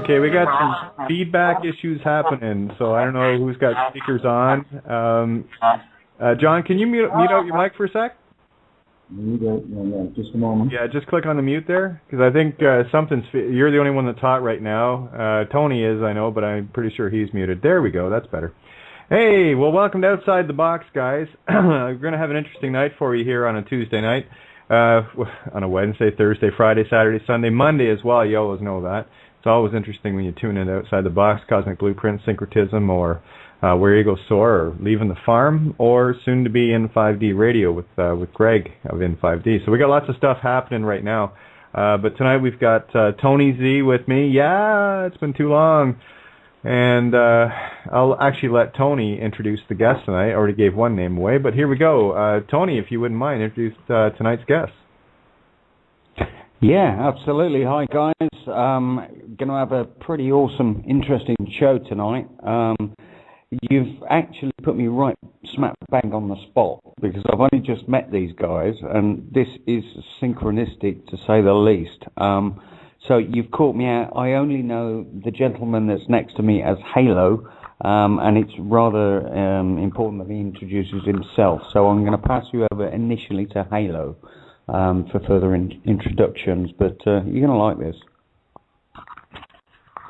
Okay, we got some feedback issues happening, so I don't know who's got speakers on. John, can you mute out your mic for a sec? Just a moment. Yeah, just click on the mute there, because I think you're the only one that talked right now. Tony is, I know, but I'm pretty sure he's muted. There we go, that's better. Hey, well, welcome to Outside the Box, guys. We're going to have an interesting night for you here on a Tuesday night, on a Wednesday, Thursday, Friday, Saturday, Sunday, Monday as well. You always know that. It's always interesting when you tune in to Outside the Box, Cosmic Blueprint, Syncretism, or Where Eagles Soar, or Leaving the Farm, or soon to be in 5D Radio with Greg of In 5D. So we got lots of stuff happening right now. But tonight we've got Tony Z with me. Yeah, it's been too long. And I'll actually let Tony introduce the guest tonight. I already gave one name away, but here we go. Tony, if you wouldn't mind, introduce tonight's guest. Yeah, absolutely. Hi, guys. Going to have a pretty awesome, interesting show tonight. You've actually put me right smack bang on the spot, because I've only just met these guys, and this is synchronistic, to say the least. So you've caught me out. I only know the gentleman that's next to me as Halo, and it's rather important that he introduces himself. So I'm going to pass you over initially to Halo for further introductions, but you're going to like this.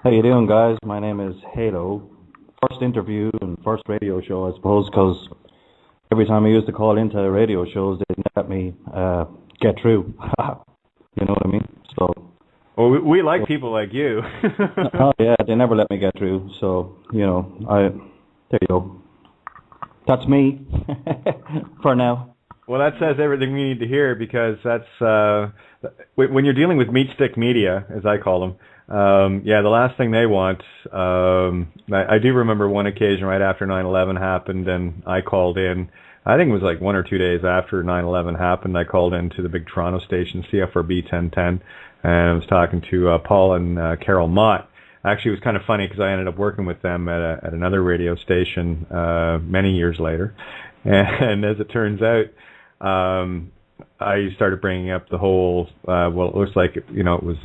How you doing, guys? My name is Halo. First interview and first radio show, I suppose, because every time I used to call into radio shows, they didn't let me get through. You know what I mean? So. Well, we like people like you. Oh yeah, they never let me get through. So there you go. That's me for now. Well, that says everything we need to hear, because that's when you're dealing with meat stick media, as I call them. The last thing they want. I do remember one occasion right after 9/11 happened, and I called in. I think it was like 1 or 2 days after 9/11 happened. I called into the big Toronto station, CFRB 1010. And I was talking to Paul and Carol Mott. Actually, it was kind of funny because I ended up working with them at another radio station many years later. And as it turns out, I started bringing up the whole, it looks like, it was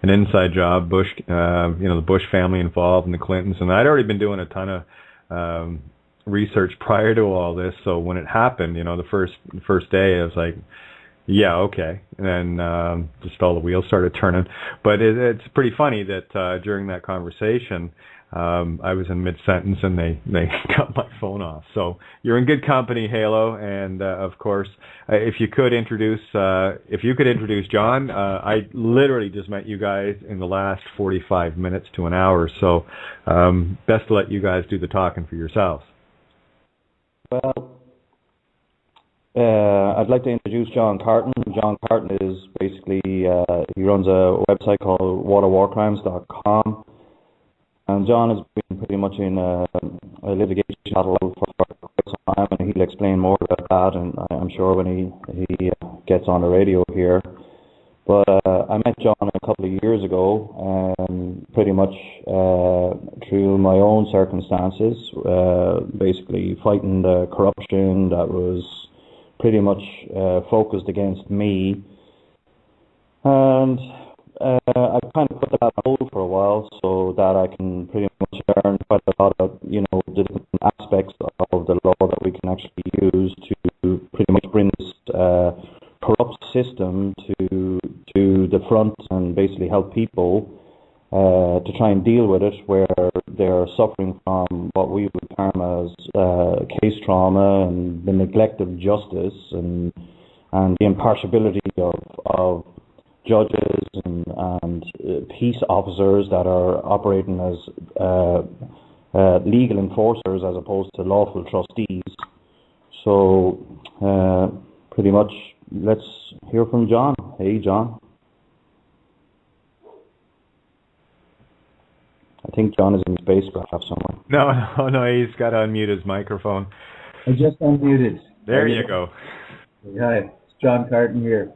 an inside job, Bush, the Bush family involved and the Clintons. And I'd already been doing a ton of research prior to all this. So when it happened, the first day, I was like, yeah, okay. And then just all the wheels started turning. But it's pretty funny that during that conversation, I was in mid-sentence and they cut my phone off. So you're in good company, Halo. And of course, if you could introduce John, I literally just met you guys in the last 45 minutes to an hour. So best to let you guys do the talking for yourselves. Well, I'd like to introduce John Carton. John Carton is basically, he runs a website called waterwarcrimes.com. And John has been pretty much in a litigation battle for quite some time, and he'll explain more about that, and I'm sure when he gets on the radio here. But I met John a couple of years ago, pretty much through my own circumstances, basically fighting the corruption that was pretty much focused against me, and I kind of put that on hold for a while so that I can pretty much learn quite a lot of the different aspects of the law that we can actually use to pretty much bring this corrupt system to the front and basically help people to try and deal with it where they're suffering from what we would term as case trauma and the neglect of justice and the impartiality of judges and peace officers that are operating as legal enforcers as opposed to lawful trustees. So pretty much let's hear from John. Hey, John. I think John is in spacecraft somewhere. No, he's got to unmute his microphone. I just unmuted. There you go. Hi, it's John Carton here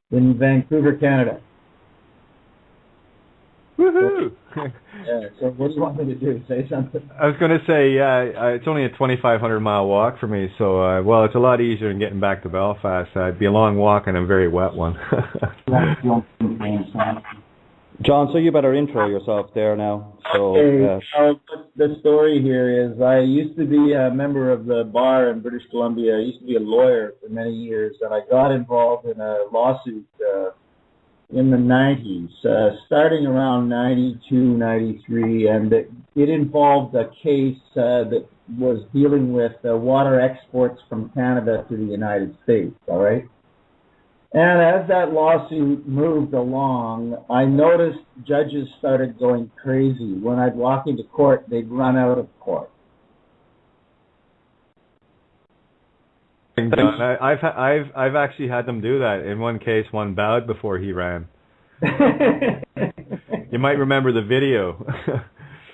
in Vancouver, Canada. Woohoo! So what do you want me to do? Say something? I was going to say, it's only a 2,500-mile walk for me, so, it's a lot easier than getting back to Belfast. It'd be a long walk and a very wet one. John, so you better intro yourself there now. So, Okay, the story here is I used to be a member of the bar in British Columbia. I used to be a lawyer for many years, and I got involved in a lawsuit in the 90s, starting around 92, 93, and it involved a case that was dealing with water exports from Canada to the United States, all right? And as that lawsuit moved along, I noticed judges started going crazy. When I'd walk into court, they'd run out of court. John, I've actually had them do that. In one case, one bowed before he ran. You might remember the video.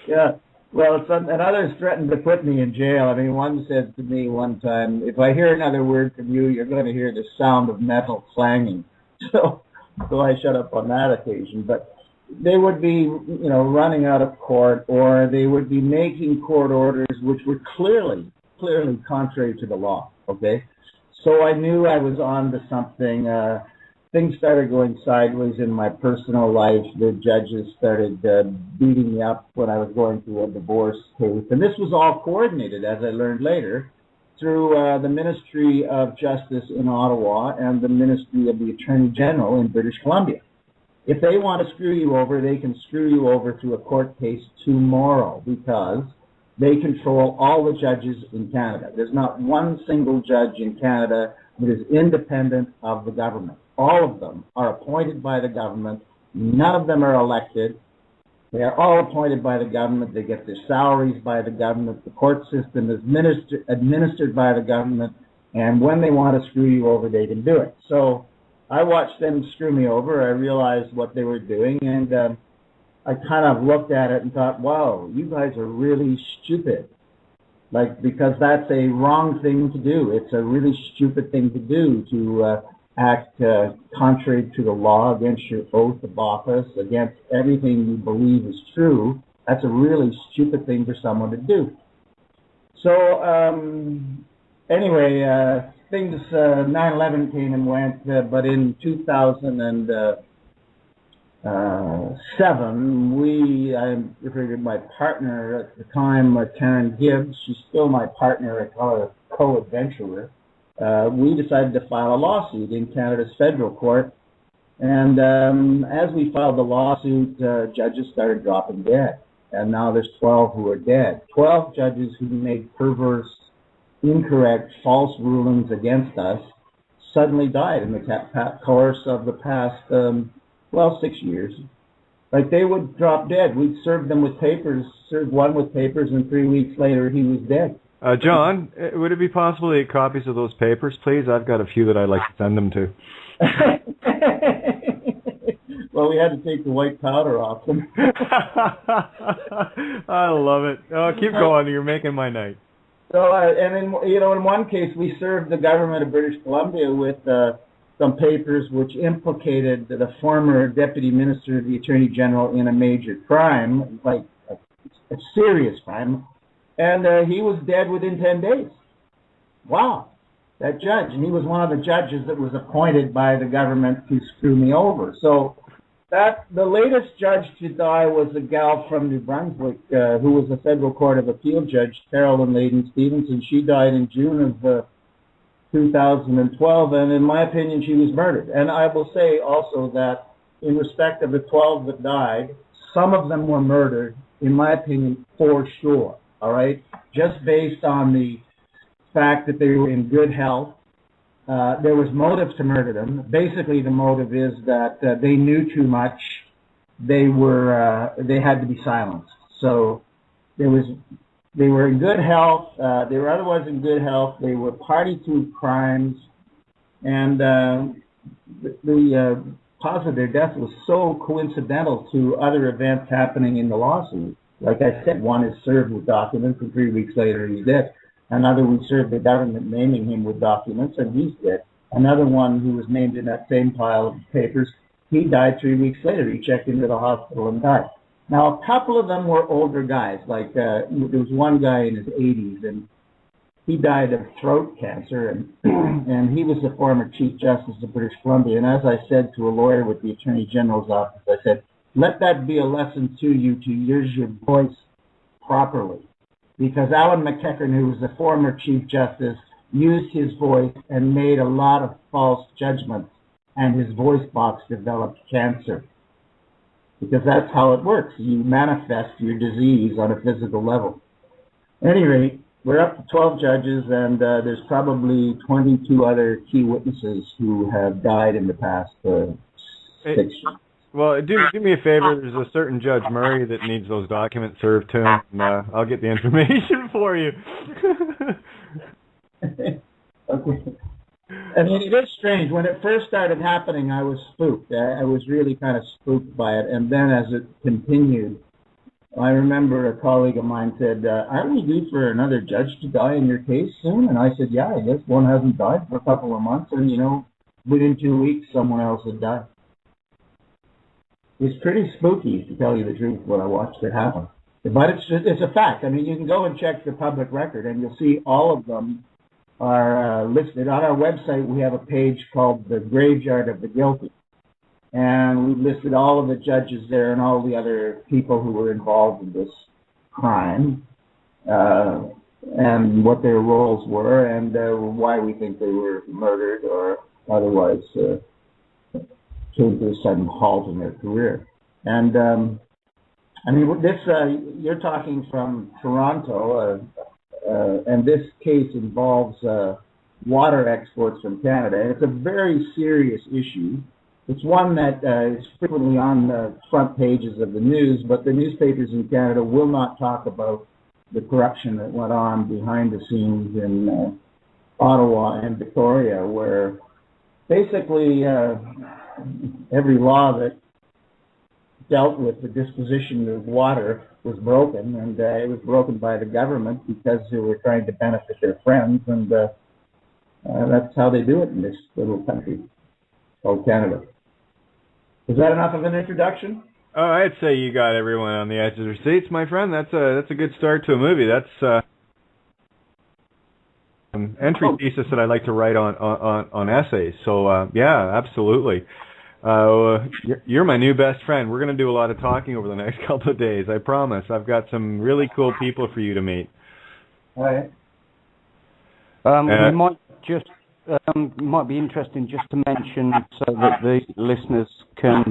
Yeah. Well, and others threatened to put me in jail. I mean, one said to me one time, if I hear another word from you, you're going to hear the sound of metal clanging. So I shut up on that occasion. But they would be, running out of court, or they would be making court orders which were clearly contrary to the law, okay? So I knew I was on to something. Things started going sideways in my personal life. The judges started beating me up when I was going through a divorce case. And this was all coordinated, as I learned later, through the Ministry of Justice in Ottawa and the Ministry of the Attorney General in British Columbia. If they want to screw you over, they can screw you over through a court case tomorrow, because they control all the judges in Canada. There's not one single judge in Canada that is independent of the government. All of them are appointed by the government. None of them are elected. They are all appointed by the government. They get their salaries by the government. The court system is administered by the government. And when they want to screw you over, they can do it. So I watched them screw me over. I realized what they were doing. And I kind of looked at it and thought, wow, you guys are really stupid. Because that's a wrong thing to do. It's a really stupid thing to do, to act contrary to the law, against your oath of office, against everything you believe is true. That's a really stupid thing for someone to do. So anyway, things 9/11 came and went, but in 2007, I figured my partner at the time, Karen Gibbs, she's still my partner, I call her a co-adventurer. We decided to file a lawsuit in Canada's federal court. And as we filed the lawsuit, judges started dropping dead. And now there's 12 who are dead. 12 judges who made perverse, incorrect, false rulings against us suddenly died in the course of the past, 6 years. They would drop dead. We'd serve them with papers, served one with papers, and 3 weeks later he was dead. John, would it be possible to get copies of those papers, please? I've got a few that I'd like to send them to. Well, we had to take the white powder off them. I love it. Oh, keep going. You're making my night. So, in one case, we served the government of British Columbia with some papers which implicated the former Deputy Minister of the Attorney General in a major crime, like a serious crime. And he was dead within 10 days. Wow, that judge. And he was one of the judges that was appointed by the government to screw me over. So the latest judge to die was a gal from New Brunswick who was a federal court of appeal judge, Carolyn Layden Stevenson. She died in June of 2012, and in my opinion, she was murdered. And I will say also that in respect of the 12 that died, some of them were murdered, in my opinion, for sure. All right, just based on the fact that they were in good health. There was motive to murder them. Basically, the motive is that they knew too much. They had to be silenced. So they were in good health. They were otherwise in good health. They were party to crimes, and the cause of their death was so coincidental to other events happening in the lawsuit. Like I said, one is served with documents, and 3 weeks later he's dead. Another, we served the government naming him with documents, and he's dead. Another one who was named in that same pile of papers, he died 3 weeks later. He checked into the hospital and died. Now, a couple of them were older guys. There was one guy in his 80s, and he died of throat cancer, and he was the former Chief Justice of British Columbia. And as I said to a lawyer with the Attorney General's office, I said, let that be a lesson to you to use your voice properly. Because Alan McEachern, who was the former Chief Justice, used his voice and made a lot of false judgments, and his voice box developed cancer. Because that's how it works. You manifest your disease on a physical level. At any rate, we're up to 12 judges, and there's probably 22 other key witnesses who have died in the past 6 years. Well, do me a favor. There's a certain Judge Murray that needs those documents served to him, and I'll get the information for you. Okay. I mean, it is strange. When it first started happening, I was spooked. I was really kind of spooked by it. And then as it continued, I remember a colleague of mine said, aren't we due for another judge to die in your case soon? And I said, yeah, I guess one hasn't died for a couple of months. And, you know, within 2 weeks, someone else had died. It's pretty spooky, to tell you the truth, when I watched it happen. But it's a fact. I mean, you can go and check the public record, and you'll see all of them are listed. On our website, we have a page called The Graveyard of the Guilty. And we've listed all of the judges there and all the other people who were involved in this crime, and what their roles were, and why we think they were murdered or otherwise came to a sudden halt in their career. And I mean, this you're talking from Toronto, and this case involves water exports from Canada, and it's a very serious issue. It's one that is frequently on the front pages of the news, but the newspapers in Canada will not talk about the corruption that went on behind the scenes in Ottawa and Victoria, where basically every law that dealt with the disposition of water was broken, and it was broken by the government because they were trying to benefit their friends, and that's how they do it in this little country called Canada. Is that enough of an introduction? Oh, I'd say you got everyone on the edge of their seats, my friend. That's a good start to a movie. That's entry thesis that I like to write on essays. So yeah, absolutely. You're my new best friend. We're going to do a lot of talking over the next couple of days. I promise. I've got some really cool people for you to meet. All right. We might just might be interesting just to mention so that the listeners can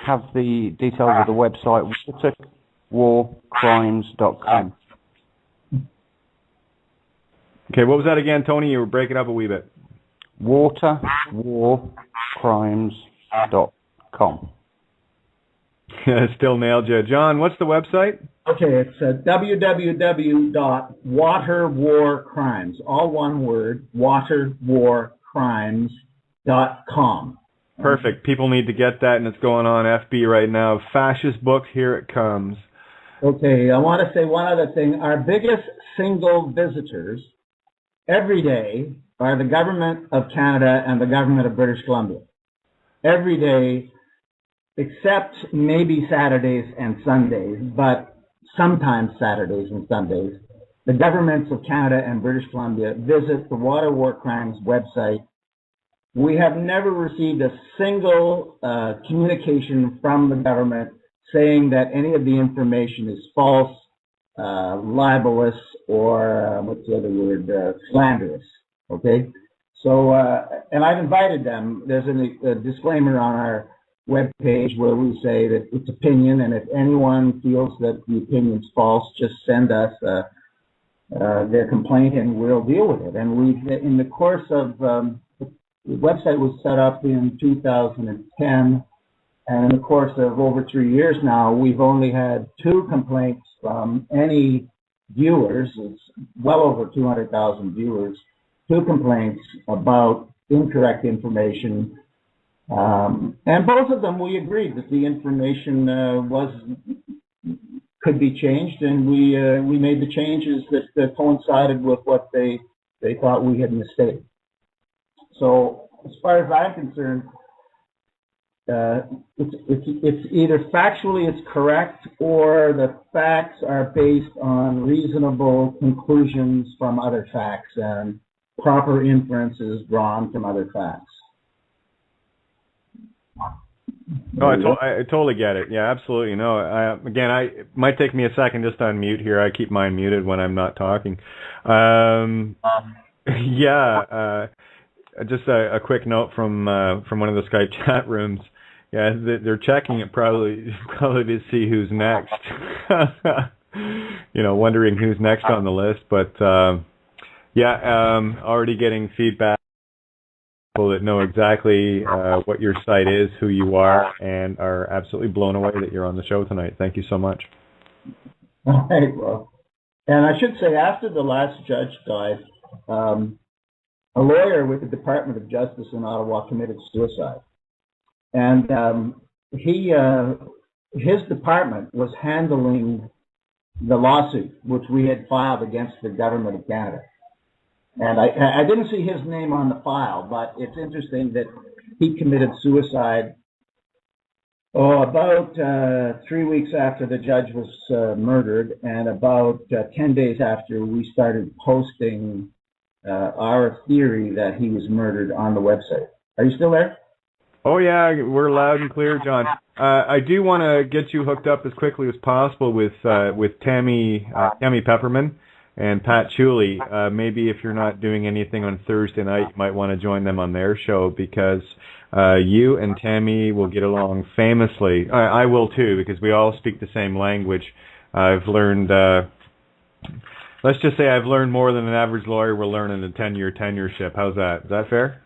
have the details of the website, waterwarcrimes.com. Okay, what was that again, Tony? You were breaking up a wee bit. waterwarcrimes.com. Still nailed you. John, what's the website? Okay, it's www.waterwarcrimes, all one word, waterwarcrimes.com. Perfect. People need to get that, and it's going on FB right now. Fascist book, here it comes. Okay, I want to say one other thing. Our biggest single visitors every day are the government of Canada and the government of British Columbia. Every day, except maybe Saturdays and Sundays, but sometimes Saturdays and Sundays, the governments of Canada and British Columbia visit the Water War Crimes website. We have never received a single communication from the government saying that any of the information is false, libelous, or what's the other word, slanderous, okay? So, and I've invited them. There's a disclaimer on our webpage where we say that it's opinion, and if anyone feels that the opinion's false, just send us their complaint and we'll deal with it. And we've, in the course of, the website was set up in 2010, and in the course of over 3 years now, we've only had 2 complaints from any viewers. It's well over 200,000 viewers. 2 complaints about incorrect information. And both of them, we agreed that the information could be changed, and we made the changes that coincided with what they thought we had misstated. So as far as I'm concerned, it's either factually it's correct, or the facts are based on reasonable conclusions from other facts and proper inferences drawn from other facts. No, There you go. I totally get it. Yeah, absolutely. No, it might take me a second just to unmute here. I keep mine muted when I'm not talking. Yeah, just a quick note from one of the Skype chat rooms. Yeah, they're checking it probably to see who's next. Wondering who's next on the list. But already getting feedback. People that know exactly what your site is, who you are, and are absolutely blown away that you're on the show tonight. Thank you so much. All right, well, and I should say, after the last judge died, a lawyer with the Department of Justice in Ottawa committed suicide. And his department was handling the lawsuit which we had filed against the government of Canada. And I didn't see his name on the file, but it's interesting that he committed suicide about 3 weeks after the judge was murdered, and about 10 days after we started posting our theory that he was murdered on the website. Are you still there? Oh yeah, we're loud and clear, John. I do want to get you hooked up as quickly as possible with Tammy Pepperman and Pat Chuley. Maybe if you're not doing anything on Thursday night, you might want to join them on their show, because you and Tammy will get along famously. I will too, because we all speak the same language. I've learned, let's just say I've learned more than an average lawyer will learn in a 10-year tenureship. How's that? Is that fair?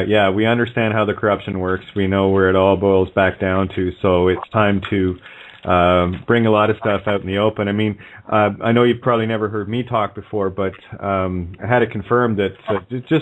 Yeah, we understand how the corruption works. We know where it all boils back down to, so it's time to bring a lot of stuff out in the open. I mean, I know you've probably never heard me talk before, but I had to confirm that this is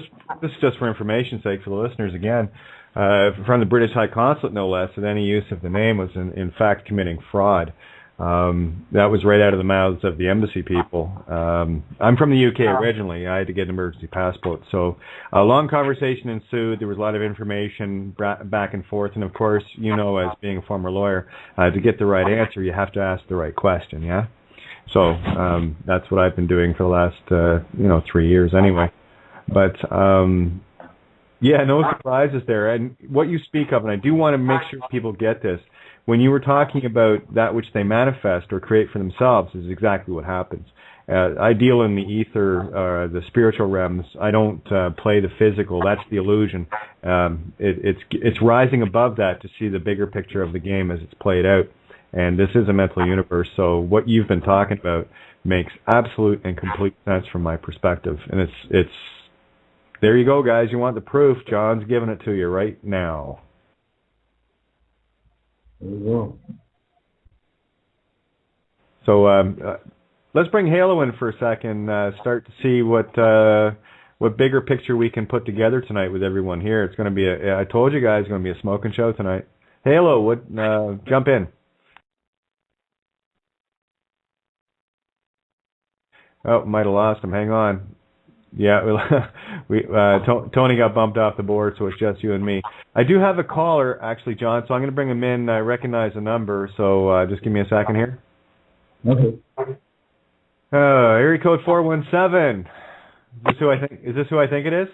just for information's sake for the listeners again, from the British High Consulate no less, that any use of the name was in fact committing fraud. That was right out of the mouths of the embassy people. I'm from the UK originally. I had to get an emergency passport. So a long conversation ensued. There was a lot of information back and forth. And of course, as being a former lawyer, to get the right answer, you have to ask the right question, yeah? So that's what I've been doing for the last, 3 years anyway. But yeah, no surprises there. And what you speak of, and I do want to make sure people get this, when you were talking about that which they manifest or create for themselves is exactly what happens. I deal in the ether, the spiritual realms. I don't play the physical. That's the illusion. It's rising above that to see the bigger picture of the game as it's played out. And this is a mental universe. So what you've been talking about makes absolute and complete sense from my perspective. And it's there you go, guys. You want the proof? John's giving it to you right now. There you go. So let's bring Halo in for a second. Start to see what bigger picture we can put together tonight with everyone here. It's going to be I told you guys, it's going to be a smoking show tonight. Halo, jump in. Oh, might have lost him. Hang on. Yeah, Tony got bumped off the board, so it's just you and me. I do have a caller, actually, John, so I'm going to bring him in. I recognize the number, so just give me a second here. Okay. Area code 417. Is this who I think it is?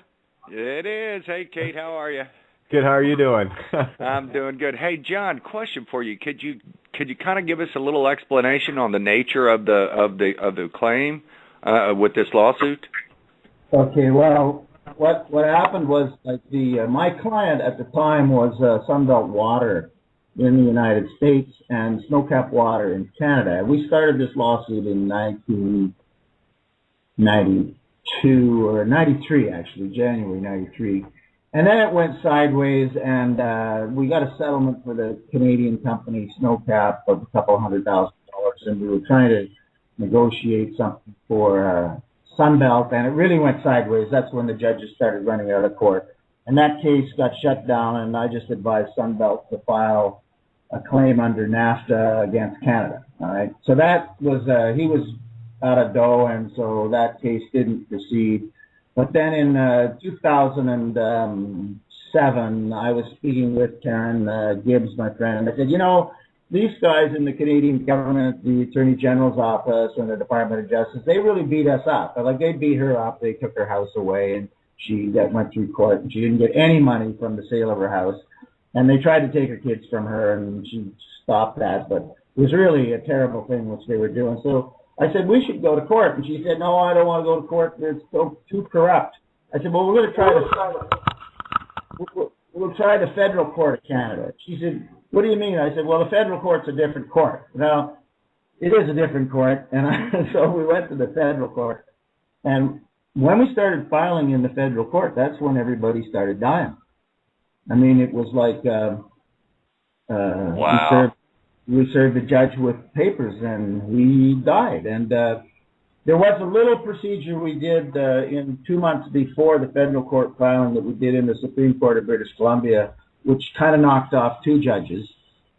It is. Hey, Kate, how are you? Good. How are you doing? I'm doing good. Hey, John, question for you. Could you kind of give us a little explanation on the nature of the claim with this lawsuit? Okay, well, what happened was, like, my client at the time was Sunbelt Water in the United States and Snowcap Water in Canada. We started this lawsuit in 1992 or 93, actually, January 93. And then it went sideways, and we got a settlement for the Canadian company Snowcap of a couple $100,000, and we were trying to negotiate something for Sunbelt, and it really went sideways. That's when the judges started running out of court. And that case got shut down, and I just advised Sunbelt to file a claim under NAFTA against Canada. All right. So that was, he was out of dough, and so that case didn't proceed. But then in 2007, I was speaking with Karen Gibbs, my friend, and I said, these guys in the Canadian government, the Attorney General's office and the Department of Justice, they really beat us up. Like, they beat her up. They took her house away, and she went through court, and she didn't get any money from the sale of her house. And they tried to take her kids from her, and she stopped that. But it was really a terrible thing which they were doing. So I said, we should go to court. And she said, no, I don't want to go to court. It's so too corrupt. I said, well, we're going to try we'll try the federal court of Canada. She said, what do you mean? I said, well, the federal court's a different court. Now, it is a different court. And so we went to the federal court. And when we started filing in the federal court, that's when everybody started dying. I mean, it was like wow. we served the judge with papers, and he died. And there was a little procedure we did in 2 months before the federal court filing that we did in the Supreme Court of British Columbia, which kind of knocked off 2 judges.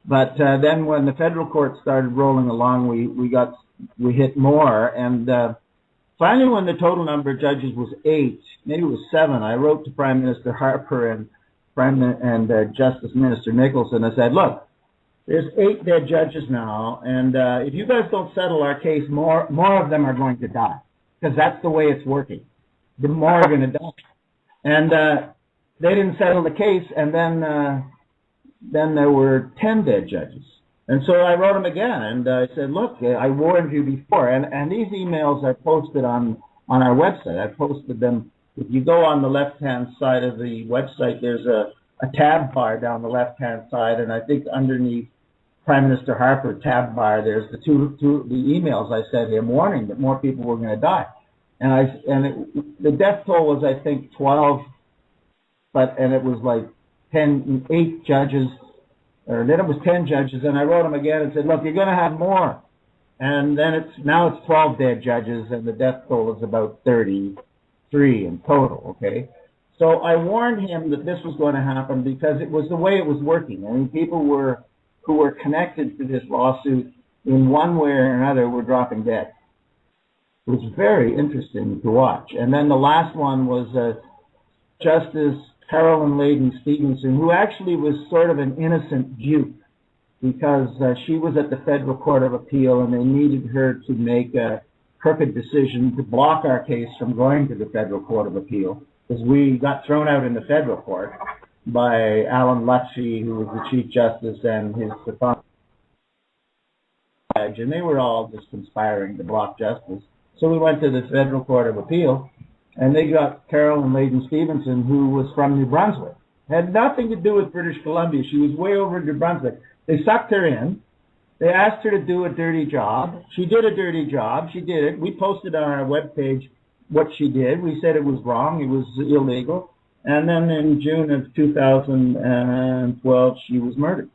But then when the federal court started rolling along, we hit more. And finally, when the total number of judges was 8, maybe it was 7, I wrote to Prime Minister Harper and Justice Minister Nicholson. I said, look, there's 8 dead judges now, and if you guys don't settle our case, more of them are going to die, because that's the way it's working. The more are going to die. And they didn't settle the case, and then there were 10 dead judges. And so I wrote them again, and I said, look, I warned you before. And these emails are posted on our website. I posted them. If you go on the left-hand side of the website, there's a tab bar down the left-hand side, and I think underneath Prime Minister Harper tab bar, there's the emails I sent him warning that more people were going to die. And the death toll was, I think, 12, and it was like 8 judges, or then it was 10 judges, and I wrote him again and said, look, you're going to have more. And then now it's 12 dead judges, and the death toll is about 33 in total, okay? So I warned him that this was going to happen because it was the way it was working. I mean, people who were connected to this lawsuit in one way or another were dropping dead. It was very interesting to watch. And then the last one was Justice Carolyn Layden Stevenson, who actually was sort of an innocent dupe because she was at the Federal Court of Appeal, and they needed her to make a crooked decision to block our case from going to the Federal Court of Appeal, because we got thrown out in the federal court by Alan Lutchie, who was the Chief Justice, and his judge, and they were all just conspiring to block justice. So we went to the Federal Court of Appeal, and they got Carolyn Layden Stevenson, who was from New Brunswick. Had nothing to do with British Columbia. She was way over in New Brunswick. They sucked her in. They asked her to do a dirty job. She did a dirty job. She did it. We posted on our webpage what she did. We said it was wrong. It was illegal. And then in June of 2012, she was murdered.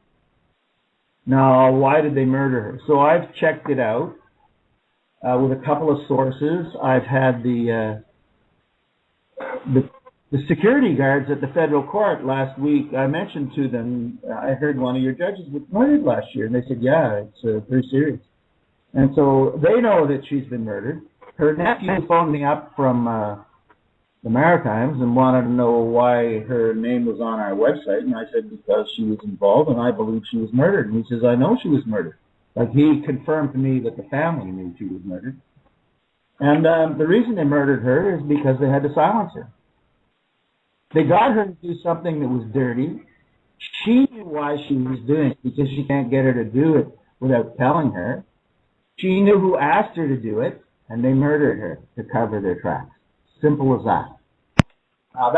Now, why did they murder her? So I've checked it out with a couple of sources. I've had the security guards at the federal court last week. I mentioned to them, I heard one of your judges was murdered last year. And they said, yeah, it's very serious. And so they know that she's been murdered. Her nephew phoned me up from the Maritimes and wanted to know why her name was on our website. And I said, because she was involved and I believe she was murdered. And he says, I know she was murdered. Like, he confirmed to me that the family knew she was murdered. And the reason they murdered her is because they had to silence her. They got her to do something that was dirty. She knew why she was doing it, because she can't get her to do it without telling her. She knew who asked her to do it, and they murdered her to cover their tracks. Simple as that. Now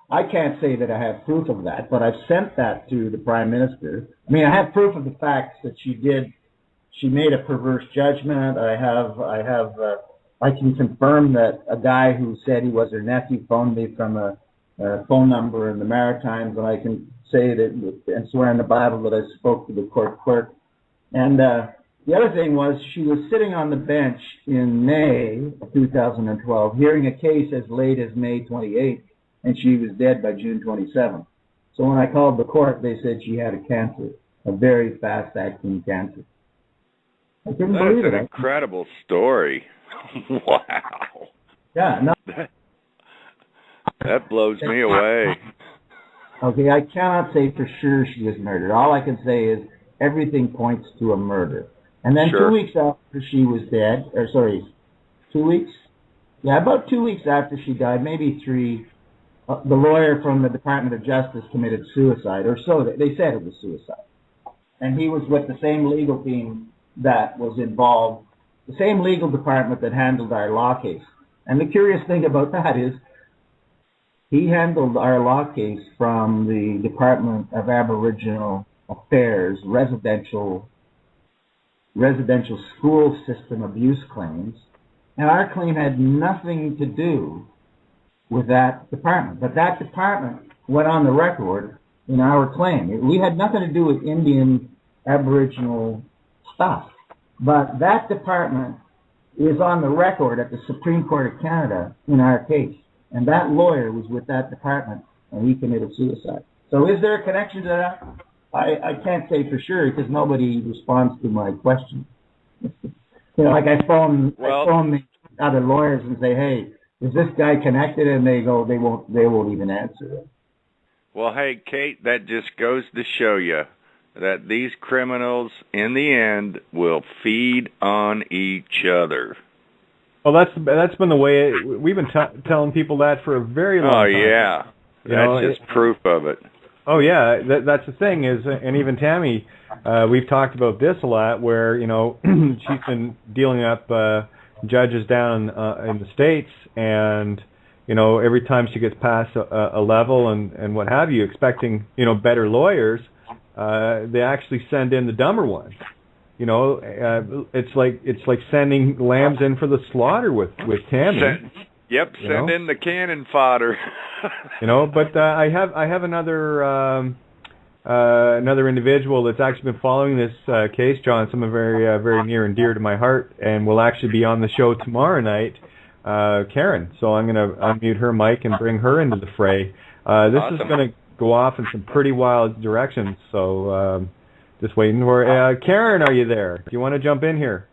I can't say that I have proof of that, but I've sent that to the Prime Minister. I mean, I have proof of the facts that she made a perverse judgment. I can confirm that a guy who said he was her nephew phoned me from a phone number in the Maritimes, and I can say that and swear in the Bible that I spoke to the court clerk. And the other thing was, she was sitting on the bench in May of 2012, hearing a case as late as May 28th, and she was dead by June 27th. So when I called the court, they said she had a cancer, a very fast-acting cancer. I couldn't believe it. That's an incredible story. Wow. Yeah. No. That blows me away. Okay, I cannot say for sure she was murdered. All I can say is everything points to a murder. And then Sure. 2 weeks after she was dead, 2 weeks? Yeah, about 2 weeks after she died, maybe 3, the lawyer from the Department of Justice committed suicide, or so they said it was suicide. And he was with the same legal team that was involved, the same legal department that handled our law case. And the curious thing about that is he handled our law case from the Department of Aboriginal Affairs residential school system abuse claims, and our claim had nothing to do with that department. But that department went on the record in our claim. We had nothing to do with Indian Aboriginal stuff. But that department is on the record at the Supreme Court of Canada in our case. And that lawyer was with that department, and he committed suicide. So is there a connection to that? I can't say for sure because nobody responds to my question. Like I phone the other lawyers and say, hey, is this guy connected? And they go, they won't even answer it. Well, hey, Kate, that just goes to show you that these criminals, in the end, will feed on each other. Well, that's been the way we've been telling people that for a very long time. Oh yeah, that's just proof of it. Oh yeah, that's the thing is, and even Tammy, we've talked about this a lot, where she's been dealing up judges down in the States, and every time she gets past a level and what have you, expecting better lawyers, they actually send in the dumber ones. It's like sending lambs in for the slaughter with Tammy. Send in the cannon fodder. But I have another individual that's actually been following this case, John. Someone very near and dear to my heart, and will actually be on the show tomorrow night, Karen. So I'm going to unmute her mic and bring her into the fray. This Awesome. is going to go off in some pretty wild directions. So just waiting for Karen. Are you there? Do you want to jump in here?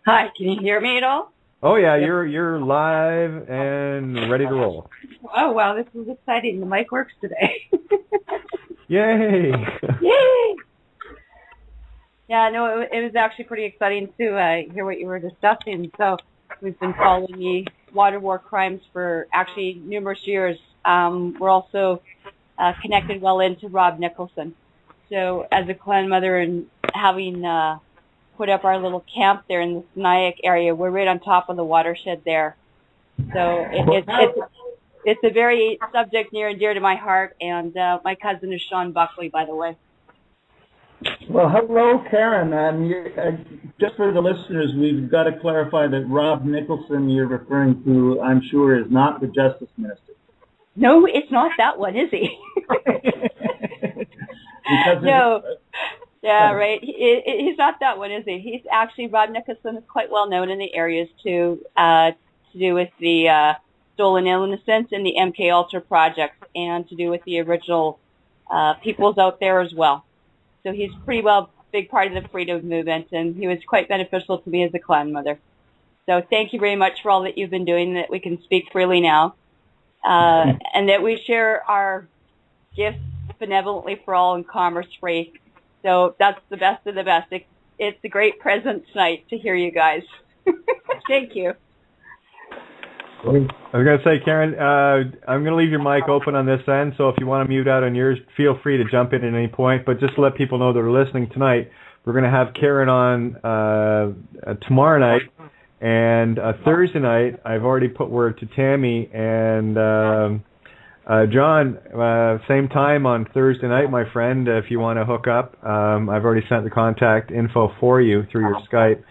Hi, can you hear me at all? Oh yeah, you're live and ready to roll. Oh wow, this is exciting. The mic works today. Yay! Yay! Yeah, no, it was actually pretty exciting to hear what you were discussing. So we've been following the water war crimes for actually numerous years. We're also connected well into Rob Nicholson. So as a clan mother and having put up our little camp there in the Nyack area, we're right on top of the watershed there. So it's a very subject near and dear to my heart, and my cousin is Sean Buckley, by the way. Well, hello, Karen. Just for the listeners, we've got to clarify that Rob Nicholson you're referring to, I'm sure, is not the Justice Minister. No, it's not that one, is he? No. Yeah, right. He's not that one, is he? He's actually, Rob Nicholson is quite well known in the areas to do with the Stolen Innocence and the MK Ultra projects, and to do with the original peoples out there as well. So he's pretty well big part of the freedom movement, and he was quite beneficial to me as a clan mother. So thank you very much for all that you've been doing, that we can speak freely now, and that we share our gifts benevolently for all and commerce free. So that's the best of the best. It's a great present tonight to hear you guys. Thank you. I was going to say, Karen, I'm going to leave your mic open on this end, so if you want to mute out on yours, feel free to jump in at any point. But just to let people know that are listening tonight, we're going to have Karen on tomorrow night, and Thursday night, I've already put word to Tammy and John, same time on Thursday night, my friend, if you want to hook up. I've already sent the contact info for you through your Skype.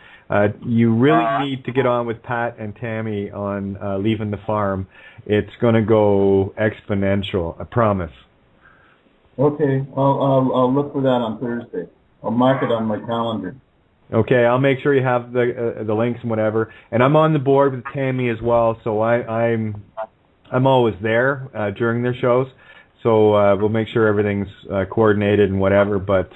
You really need to get on with Pat and Tammy on Leaving the Farm. It's going to go exponential, I promise. Okay, I'll look for that on Thursday. I'll mark it on my calendar. Okay, I'll make sure you have the links and whatever. And I'm on the board with Tammy as well, so I'm always there during their shows. So we'll make sure everything's coordinated and whatever, but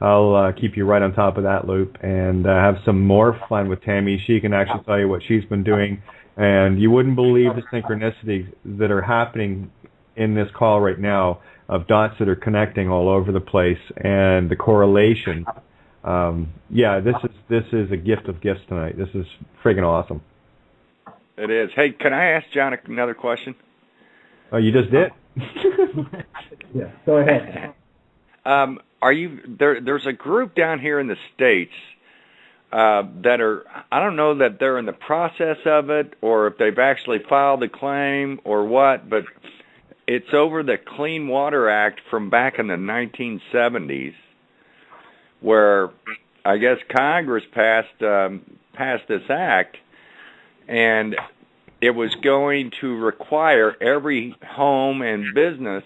I'll keep you right on top of that loop and have some more fun with Tammy. She can actually tell you what she's been doing, and you wouldn't believe the synchronicities that are happening in this call right now of dots that are connecting all over the place, and the correlation. This is a gift of gifts tonight. This is friggin' awesome. It is. Hey, can I ask John another question? Oh, you just did? Yeah, go ahead. There's a group down here in the States that are, I don't know that they're in the process of it or if they've actually filed a claim or what, but it's over the Clean Water Act from back in the 1970s, where I guess Congress passed this act, and it was going to require every home and business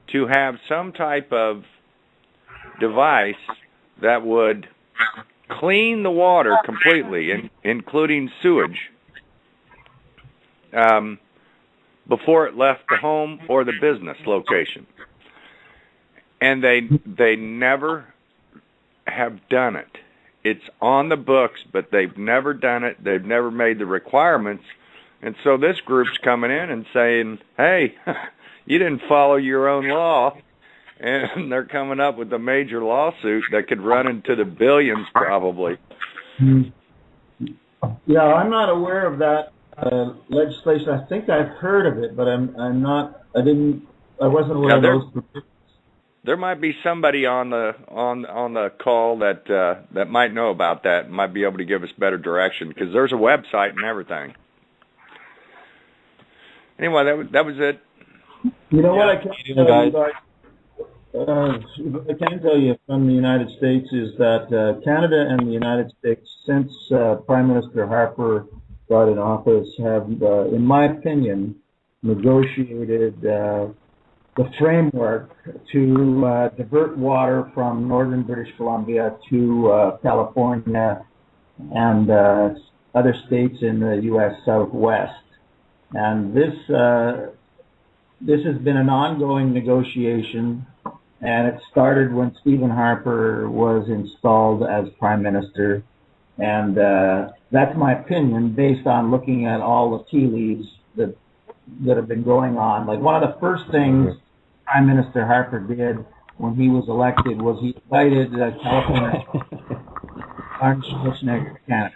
to have some type of device that would clean the water completely, including sewage, before it left the home or the business location. And they never have done it. It's on the books, but they've never done it. They've never made the requirements. And so this group's coming in and saying, hey, you didn't follow your own law. And they're coming up with a major lawsuit that could run into the billions probably. Yeah, I'm not aware of that legislation. I think I've heard of it, but I wasn't aware of those. There might be somebody on the call that might know about that and might be able to give us better direction, because there's a website and everything. Anyway, that was it. You know what I can tell you guys? I can tell you from the United States is that Canada and the United States, since Prime Minister Harper got in office, have, in my opinion, negotiated the framework to divert water from northern British Columbia to California and other states in the U.S. Southwest. And this has been an ongoing negotiation, and it started when Stephen Harper was installed as Prime Minister. And that's my opinion based on looking at all the tea leaves that have been going on. Like, one of the first things Prime Minister Harper did when he was elected was he invited California Arnold Schwarzenegger to Canada.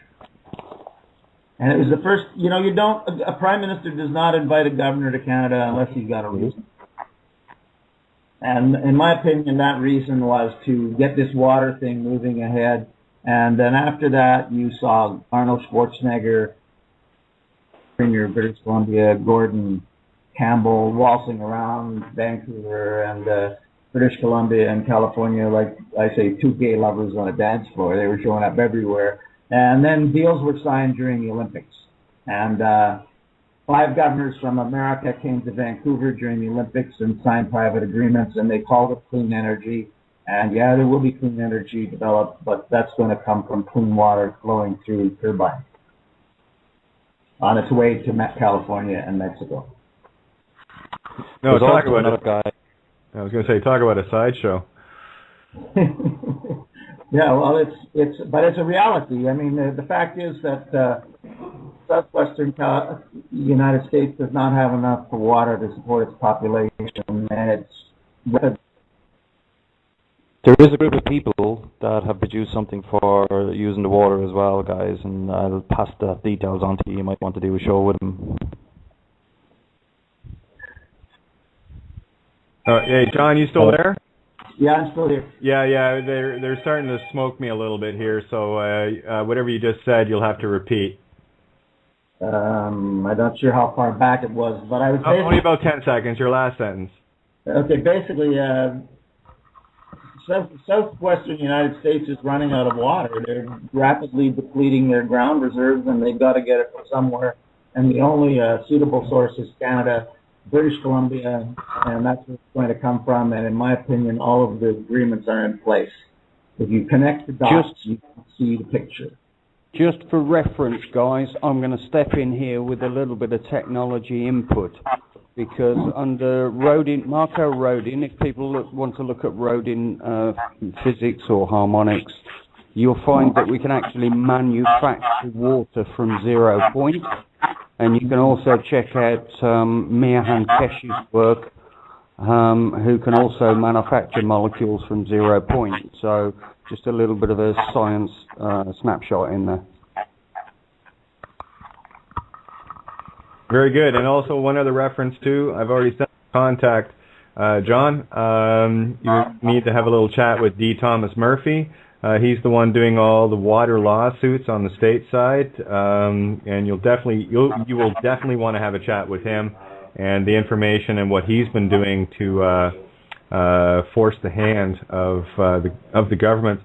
And it was the first, a Prime Minister does not invite a governor to Canada unless he's got a reason. And in my opinion, that reason was to get this water thing moving ahead. And then after that, you saw Arnold Schwarzenegger, Premier of British Columbia, Gordon Campbell, waltzing around Vancouver and British Columbia and California, like I say, two gay lovers on a dance floor. They were showing up everywhere. And then deals were signed during the Olympics. And 5 governors from America came to Vancouver during the Olympics and signed private agreements, and they called it clean energy. And yeah, there will be clean energy developed, but that's going to come from clean water flowing through turbines on its way to California and Mexico. No, talk about another guy. I was going to say, talk about a sideshow. Yeah, well, it's a reality. I mean, the fact is that southwestern United States does not have enough water to support its population, and it's. There is a group of people that have produced something for using the water as well, guys, and I'll pass the details on to you. You might want to do a show with them. Hey, John, you still there? Yeah, I'm still here. Yeah, they're starting to smoke me a little bit here, so whatever you just said, you'll have to repeat. I'm not sure how far back it was, but I would say... only about 10 seconds, your last sentence. Okay, basically, southwestern United States is running out of water. They're rapidly depleting their ground reserves, and they've got to get it from somewhere. And the only suitable source is Canada, British Columbia, and that's where it's going to come from. And in my opinion, all of the agreements are in place. If you connect the dots, you can see the picture. Just for reference, guys, I'm going to step in here with a little bit of technology input, because under Marco Rodin, if people want to look at Rodin physics or harmonics, you'll find that we can actually manufacture water from 0 point. And you can also check out Miahan Keshi's work, who can also manufacture molecules from 0 point. So just a little bit of a science snapshot in there. Very good. And also one other reference too, I've already sent contact John. You need to have a little chat with D. Thomas Murphy. He's the one doing all the water lawsuits on the state side, and you will definitely want to have a chat with him and the information and what he's been doing to force the hand of the government.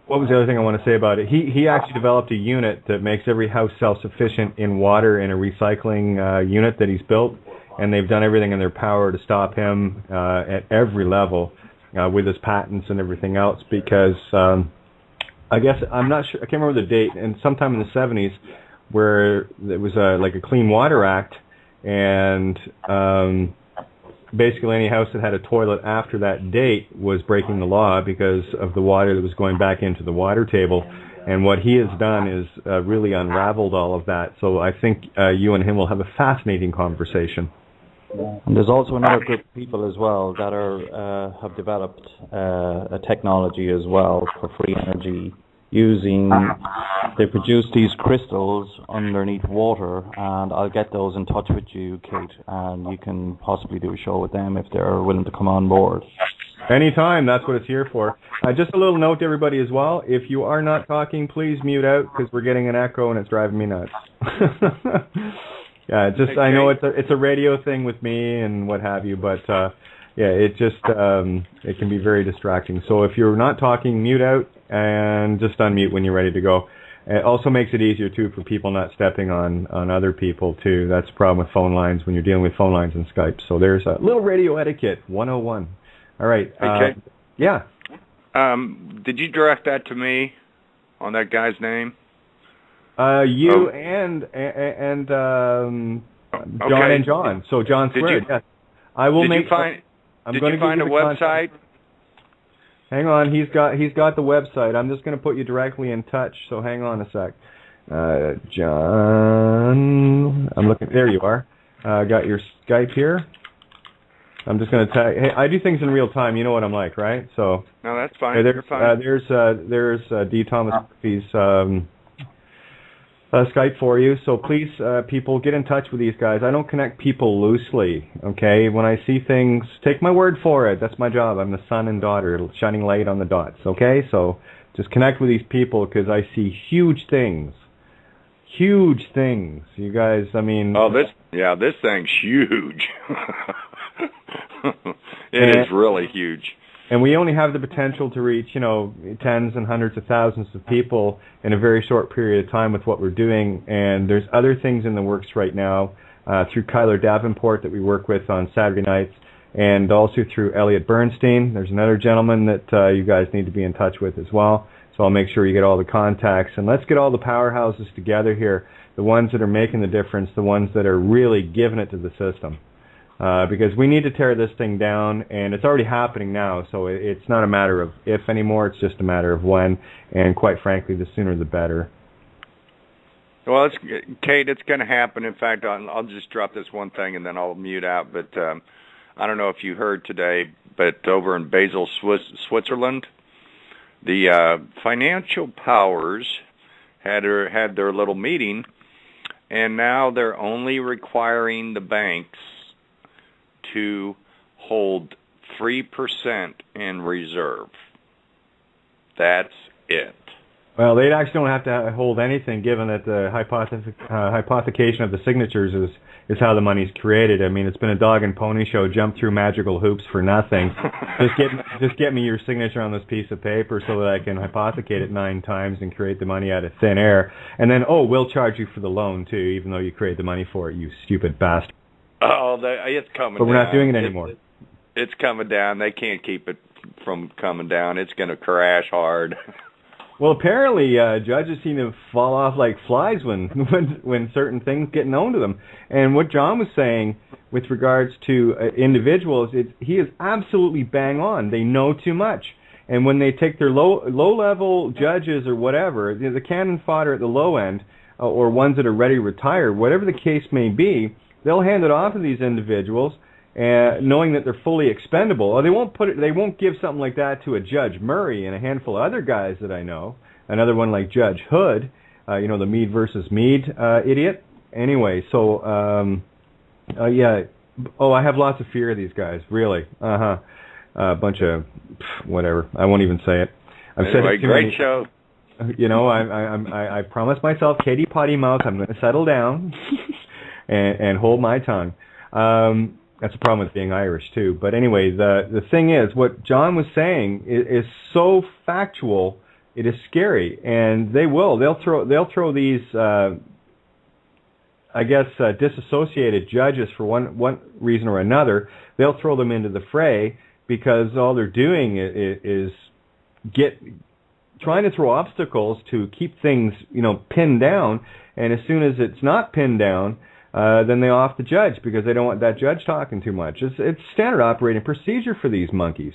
What was the other thing I want to say about it? He actually developed a unit that makes every house self-sufficient in water in a recycling unit that he's built, and they've done everything in their power to stop him at every level with his patents and everything else, because I guess, I'm not sure, I can't remember the date, and sometime in the 70s where there was like a Clean Water Act, and basically any house that had a toilet after that date was breaking the law because of the water that was going back into the water table. And what he has done is really unraveled all of that. So I think you and him will have a fascinating conversation. And there's also another group of people as well that have developed a technology as well for free energy they produce these crystals underneath water, and I'll get those in touch with you, Kate, and you can possibly do a show with them if they're willing to come on board. Anytime, that's what it's here for. Just a little note to everybody as well, if you are not talking, please mute out, because we're getting an echo and it's driving me nuts. Yeah, just, I know it's a radio thing with me and what have you, but yeah, it just, it can be very distracting. So if you're not talking, mute out and just unmute when you're ready to go. It also makes it easier, too, for people not stepping on other people, too. That's the problem with phone lines when you're dealing with phone lines and Skype. So there's a little radio etiquette 101. All right. Okay. Yeah. Did you direct that to me on that guy's name? You and John and John. So John Squared. Yes. I will make. Did you find a website? Hang on, he's got the website. I'm just going to put you directly in touch. So hang on a sec, John. I'm looking. There you are. Got your Skype here. I'm just going to tag. Hey, I do things in real time. You know what I'm like, right? So. No, that's fine. You're fine. There's D. Thomas Murphy's Skype for you. So please, people, get in touch with these guys. I don't connect people loosely, okay? When I see things, take my word for it. That's my job. I'm the son and daughter, shining light on the dots, okay? So just connect with these people, because I see huge things. Huge things. You guys, I mean... Oh, this thing's huge. It is really huge. And we only have the potential to reach, tens and hundreds of thousands of people in a very short period of time with what we're doing. And there's other things in the works right now through Kyler Davenport that we work with on Saturday nights, and also through Elliot Bernstein. There's another gentleman that you guys need to be in touch with as well. So I'll make sure you get all the contacts. And let's get all the powerhouses together here, the ones that are making the difference, the ones that are really giving it to the system. Because we need to tear this thing down, and it's already happening now, so it's not a matter of if anymore, it's just a matter of when, and quite frankly, the sooner the better. Well, Kate, it's going to happen. In fact, I'll just drop this one thing and then I'll mute out, but I don't know if you heard today, but over in Basel, Switzerland, the financial powers had their little meeting, and now they're only requiring the banks to hold 3% in reserve. That's it. Well, they actually don't have to hold anything, given that the hypothecation of the signatures is how the money's created. I mean, it's been a dog and pony show, jump through magical hoops for nothing. just get me your signature on this piece of paper so that I can hypothecate it 9 times and create the money out of thin air. And then, we'll charge you for the loan, too, even though you create the money for it, you stupid bastard. Oh, it's coming down. But we're not doing it anymore. It's coming down. They can't keep it from coming down. It's going to crash hard. Well, apparently, judges seem to fall off like flies when certain things get known to them. And what John was saying with regards to individuals, he is absolutely bang on. They know too much. And when they take their low-level judges or whatever, the cannon fodder at the low end, or ones that are ready to retire, whatever the case may be, they'll hand it off to these individuals, knowing that they're fully expendable. Or they won't give something like that to a Judge Murray and a handful of other guys that I know. Another one like Judge Hood, the Meade versus Meade idiot. Anyway, so yeah. Oh, I have lots of fear of these guys. Really. A bunch of whatever. I won't even say it. I've said it too great many, show. You know, I promised myself, Katie Potty Mouth, I'm going to settle down and hold my tongue. That's a problem with being Irish too. But anyway, the thing is, what John was saying is so factual. It is scary, and they'll throw these. I guess disassociated judges for one reason or another. They'll throw them into the fray because all they're doing is trying to throw obstacles to keep things, pinned down. And as soon as it's not pinned down, then they off the judge because they don't want that judge talking too much. It's standard operating procedure for these monkeys.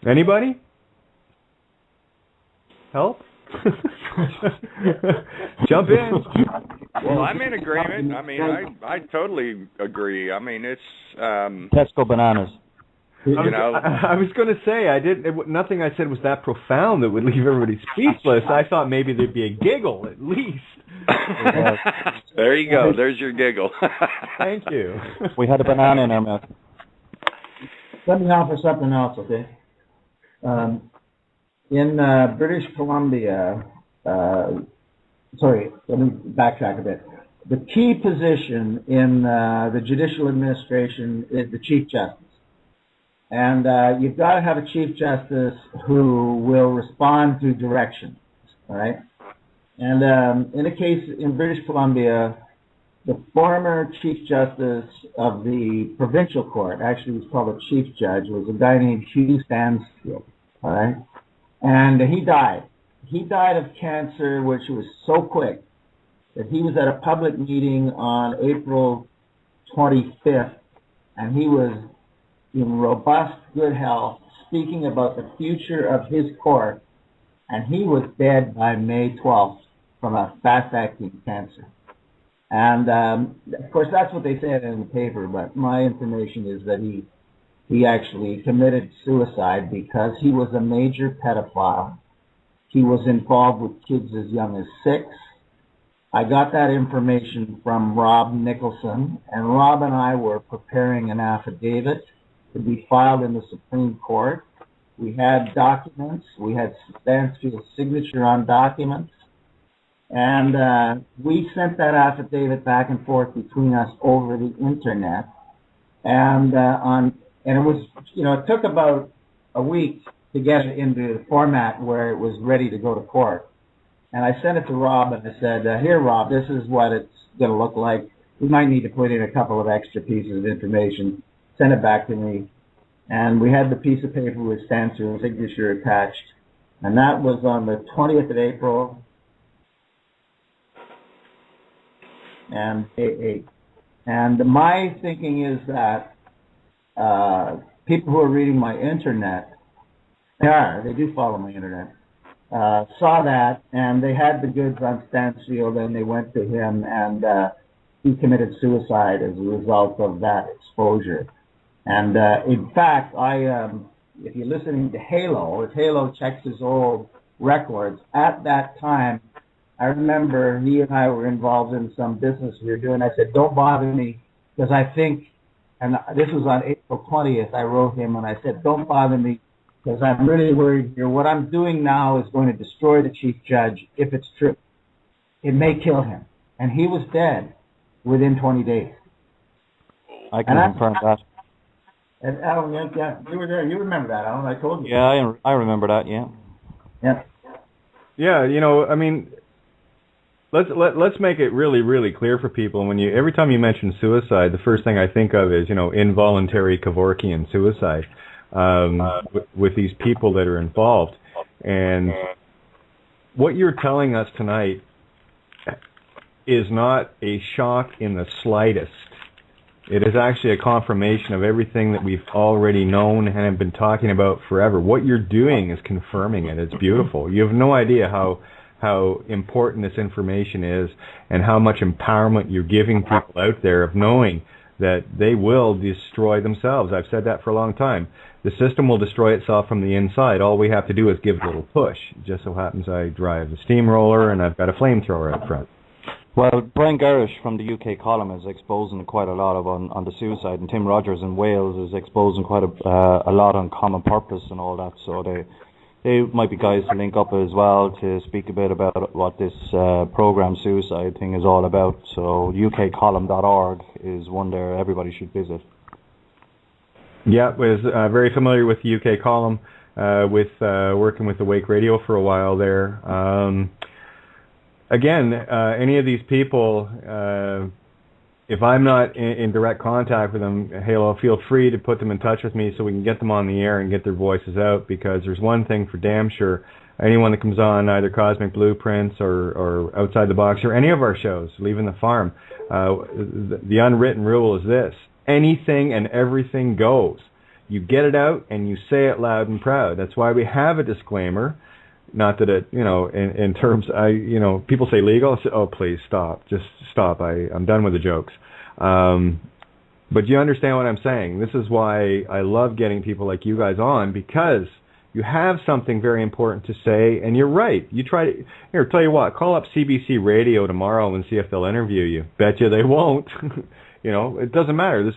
Anybody? Help? Jump in. Well, I'm in agreement. I mean, I totally agree. I mean, it's Tesco bananas. I was going to say nothing I said was that profound that would leave everybody speechless. I thought maybe there'd be a giggle at least. There you go. There's your giggle. Thank you. We had a banana in our mouth. Let me offer something else, okay? In British Columbia, sorry, let me backtrack a bit. The key position in the judicial administration is the Chief Justice. And you've got to have a Chief Justice who will respond to directions, all right? And in a case in British Columbia, the former Chief Justice of the provincial court, actually was called a Chief Judge, was a guy named Hugh Stansfield, all right? And he died. He died of cancer, which was so quick that he was at a public meeting on April 25th, and he was in robust good health, speaking about the future of his court, and he was dead by May 12th from a fast-acting cancer. And, of course, that's what they said in the paper, but my information is that he actually committed suicide because he was a major pedophile. He was involved with kids as young as 6. I got that information from Rob Nicholson, and Rob and I were preparing an affidavit to be filed in the Supreme Court. We had documents. We had Stansfield's signature on documents. And we sent that affidavit back and forth between us over the internet. And it was, it took about a week to get it into the format where it was ready to go to court. And I sent it to Rob and I said, here, Rob, this is what it's going to look like. We might need to put in a couple of extra pieces of information. Send it back to me. And we had the piece of paper with Stansfield's signature attached. And that was on the 20th of April. And my thinking is that people who are reading my internet, they do follow my internet, saw that, and they had the goods on Stansfield, and they went to him, and he committed suicide as a result of that exposure. And in fact, if you're listening to Halo, if Halo checks his old records, at that time, I remember he and I were involved in some business we were doing. I said, don't bother me, because I think, and this was on April 20th, I wrote him and I said, don't bother me, because I'm really worried here. What I'm doing now is going to destroy the Chief Judge, if it's true. It may kill him. And he was dead within 20 days. I can confirm that. And Alan, yeah, you were there. You remember that, Alan. I told you. Yeah, I remember that, yeah. Yeah. Yeah, I mean, let's make it really, really clear for people. Every time you mention suicide, the first thing I think of is, involuntary Kevorkian suicide with these people that are involved. And what you're telling us tonight is not a shock in the slightest. It is actually a confirmation of everything that we've already known and have been talking about forever. What you're doing is confirming it. It's beautiful. You have no idea how important this information is and how much empowerment you're giving people out there of knowing that they will destroy themselves. I've said that for a long time. The system will destroy itself from the inside. All we have to do is give it a little push. It just so happens I drive a steamroller and I've got a flamethrower out front. Well, Brian Garish from the UK column is exposing quite a lot on the suicide, and Tim Rogers in Wales is exposing quite a lot on common purpose and all that. So they might be guys to link up as well to speak a bit about what this program suicide thing is all about. So ukcolumn.org is one there everybody should visit. Yeah, I was very familiar with the UK column, with working with Awake Radio for a while there. Again, any of these people, if I'm not in direct contact with them, Halo, feel free to put them in touch with me so we can get them on the air and get their voices out, because there's one thing for damn sure. Anyone that comes on either Cosmic Blueprints or Outside the Box or any of our shows, Leaving the Farm, the unwritten rule is this: anything and everything goes. You get it out and you say it loud and proud. That's why we have a disclaimer. Not that it, in terms, people say legal. I say, oh, please stop. Just stop. I'm done with the jokes. But you understand what I'm saying. This is why I love getting people like you guys on, because you have something very important to say, and you're right. You try to, tell you what, call up CBC Radio tomorrow and see if they'll interview you. Bet you they won't. It doesn't matter. This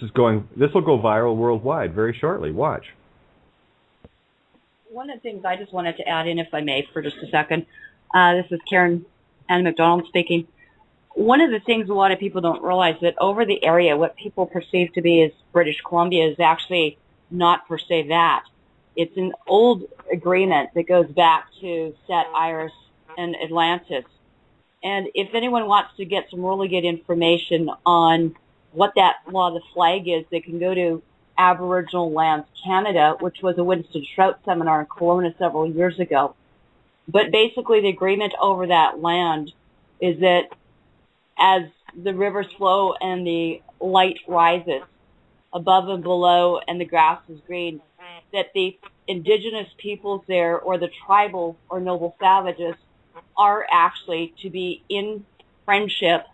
will go viral worldwide very shortly. Watch. One of the things I just wanted to add in, if I may, for just a second, this is Karen Ann McDonald speaking. One of the things a lot of people don't realize, that over the area, what people perceive to be as British Columbia is actually not per se that. It's an old agreement that goes back to Set, Iris, and Atlantis. And if anyone wants to get some really good information on what that law of the flag is, they can go to Aboriginal Lands Canada, which was a Winston Trout seminar in Kelowna several years ago. But basically the agreement over that land is that as the rivers flow and the light rises above and below and the grass is green, that the indigenous peoples there, or the tribal or noble savages, are actually to be in friendship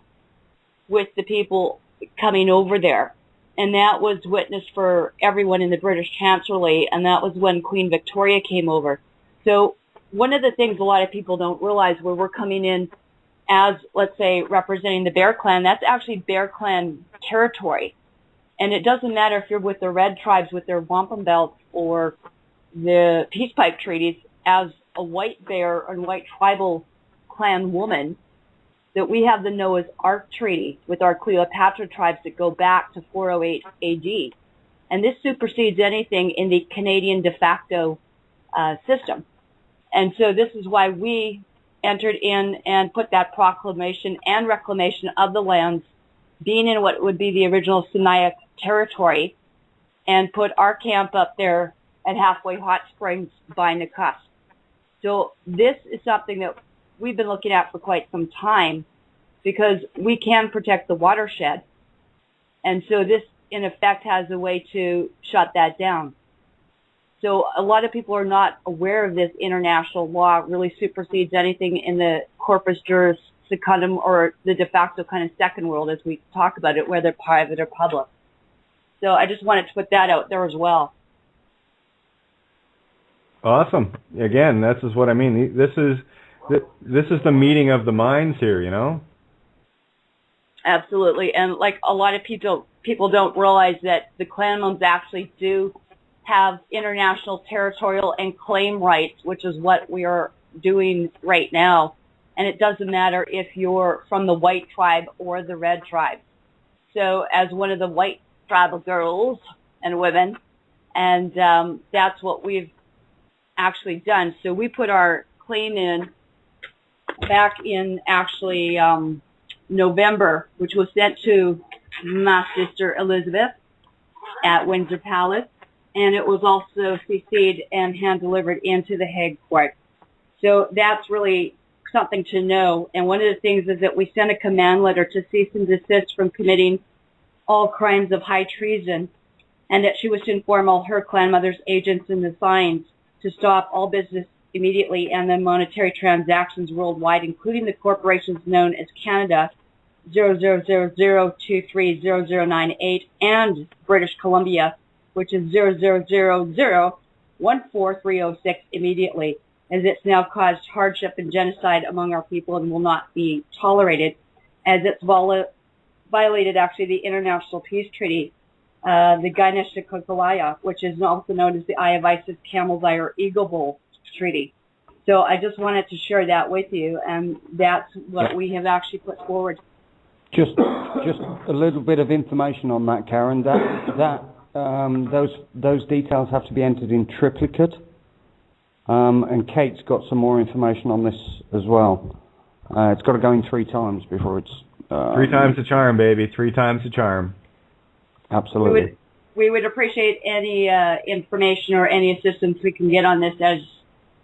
with the people coming over there. And that was witnessed for everyone in the British Chancellery, and that was when Queen Victoria came over. So one of the things a lot of people don't realize, where we're coming in as, let's say, representing the Bear Clan, that's actually Bear Clan territory. And it doesn't matter if you're with the Red Tribes with their wampum belts or the Peace Pipe treaties. As a white bear and white tribal clan woman, that we have the Noah's Ark Treaty with our Cleopatra tribes that go back to 408 AD. And this supersedes anything in the Canadian de facto system. And so this is why we entered in and put that proclamation and reclamation of the lands, being in what would be the original Siniak territory, and put our camp up there at Halfway Hot Springs by Nakusp. So this is something that we've been looking at for quite some time, because we can protect the watershed. And so this, in effect, has a way to shut that down. So a lot of people are not aware of this international law. It really supersedes anything in the corpus juris secundum, or the de facto kind of second world, as we talk about it, whether private or public. So I just wanted to put that out there as well. Awesome. Again, this is what I mean. This is the meeting of the minds here, Absolutely. And like a lot of people don't realize that the clans actually do have international territorial and claim rights, which is what we are doing right now. And it doesn't matter if you're from the white tribe or the red tribe. So as one of the white tribal girls and women, and that's what we've actually done. So we put our claim in back in actually November, which was sent to my sister Elizabeth at Windsor Palace, and it was also CC'd and hand-delivered into the Hague Court. So that's really something to know. And one of the things is that we sent a command letter to cease and desist from committing all crimes of high treason, and that she was to inform all her clan mothers, agents, and assigns to stop all business immediately and then monetary transactions worldwide, including the corporations known as Canada, 0000230098, and British Columbia, which is 0000143006 immediately, as it's now caused hardship and genocide among our people and will not be tolerated, as it's violated actually the International Peace Treaty, the Ganesh-Kokalaya, which is also known as the Eye of Isis, Camel's Eye, or Eagle Bowl Treaty. So I just wanted to share that with you, and that's what we have actually put forward. Just a little bit of information on that, Karen. Those details have to be entered in triplicate. And Kate's got some more information on this as well. It's got to go in 3 times before it's... 3 times the charm, baby. 3 times the charm. Absolutely. We would appreciate any information or any assistance we can get on this. As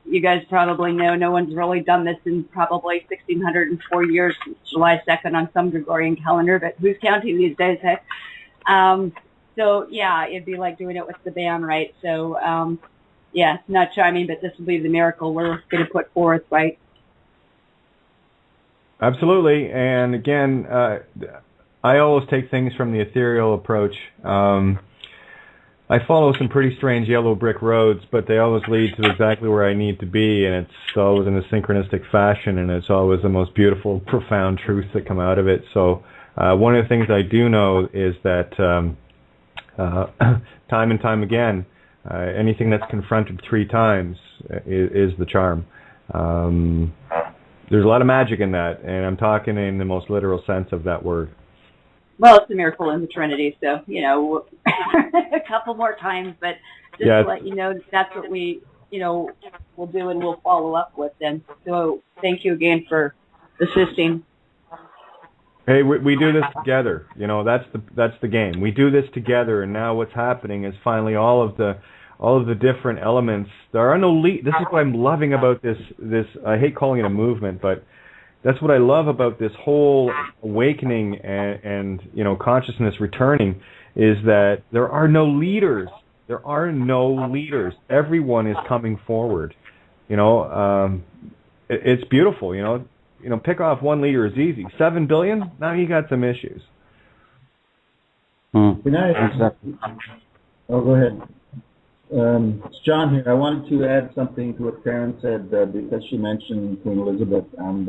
you guys probably know, no one's really done this in probably 1,604 years since July 2nd on some Gregorian calendar, but who's counting these days, hey? So, yeah, it'd be like doing it with the band, right? So, yeah, not charming, but this will be the miracle we're going to put forth, right? Absolutely. And again, I always take things from the ethereal approach. I follow some pretty strange yellow brick roads, but they always lead to exactly where I need to be, and it's always in a synchronistic fashion, and it's always the most beautiful, profound truths that come out of it. So one of the things I do know is that time and time again, anything that's confronted 3 times is the charm. There's a lot of magic in that, and I'm talking in the most literal sense of that word. Well, it's a miracle in the Trinity, so, you know, a couple more times, but just to let you know, that's what we, you know, will do and we'll follow up with then. So thank you again for assisting. Hey, we do this together. You know, that's the game. We do this together, and now what's happening is finally all of the different elements. There are no this is what I'm loving about this. I hate calling it a movement, but that's what I love about this whole awakening and you know, consciousness returning, is that there are no leaders. There are no leaders. Everyone is coming forward. You know, it's beautiful. You know, pick off one leader is easy. 7 billion? Now you got some issues. Good night. Oh, go ahead. It's John here. I wanted to add something to what Karen said because she mentioned Queen Elizabeth, and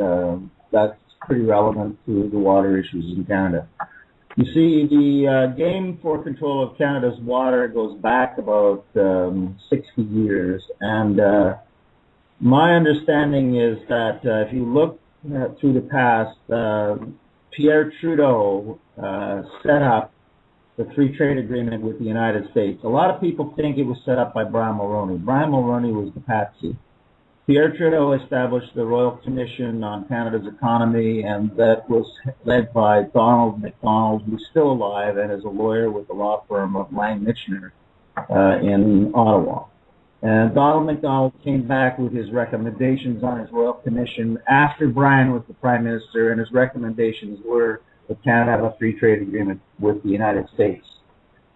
that's pretty relevant to the water issues in Canada. You see, the game for control of Canada's water goes back about 60 years, and my understanding is that if you look through the past, Pierre Trudeau set up the free trade agreement with the United States. A lot of people think it was set up by Brian Mulroney. Brian Mulroney was the patsy. Pierre Trudeau established the Royal Commission on Canada's Economy, and that was led by Donald MacDonald, who's still alive and is a lawyer with the law firm of Lang Michener in Ottawa. And Donald MacDonald came back with his recommendations on his Royal Commission after Brian was the Prime Minister, and his recommendations were that Canada have a free trade agreement with the United States.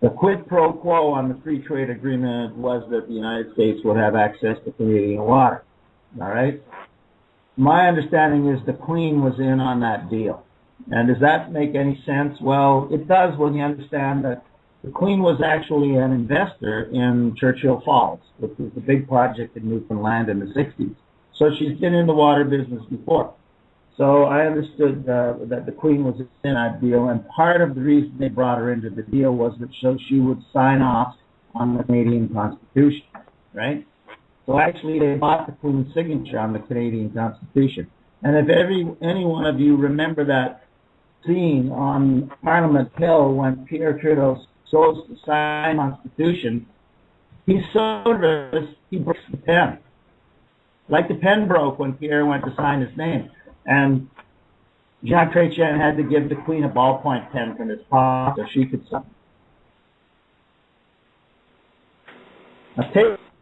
The quid pro quo on the free trade agreement was that the United States would have access to Canadian water. All right? My understanding is the Queen was in on that deal. And does that make any sense? Well, it does when you understand that the Queen was actually an investor in Churchill Falls, which was the big project in Newfoundland in the 60s. So she's been in the water business before. So I understood that the Queen was in that deal, and part of the reason they brought her into the deal was that so she would sign off on the Canadian Constitution, right? So actually they bought the Queen's signature on the Canadian Constitution. And if any one of you remember that scene on Parliament Hill when Pierre Trudeau goes to sign the Constitution, he's so nervous he breaks the pen. Like the pen broke when Pierre went to sign his name. And Jean Chrétien had to give the Queen a ballpoint pen from his pocket so she could sign.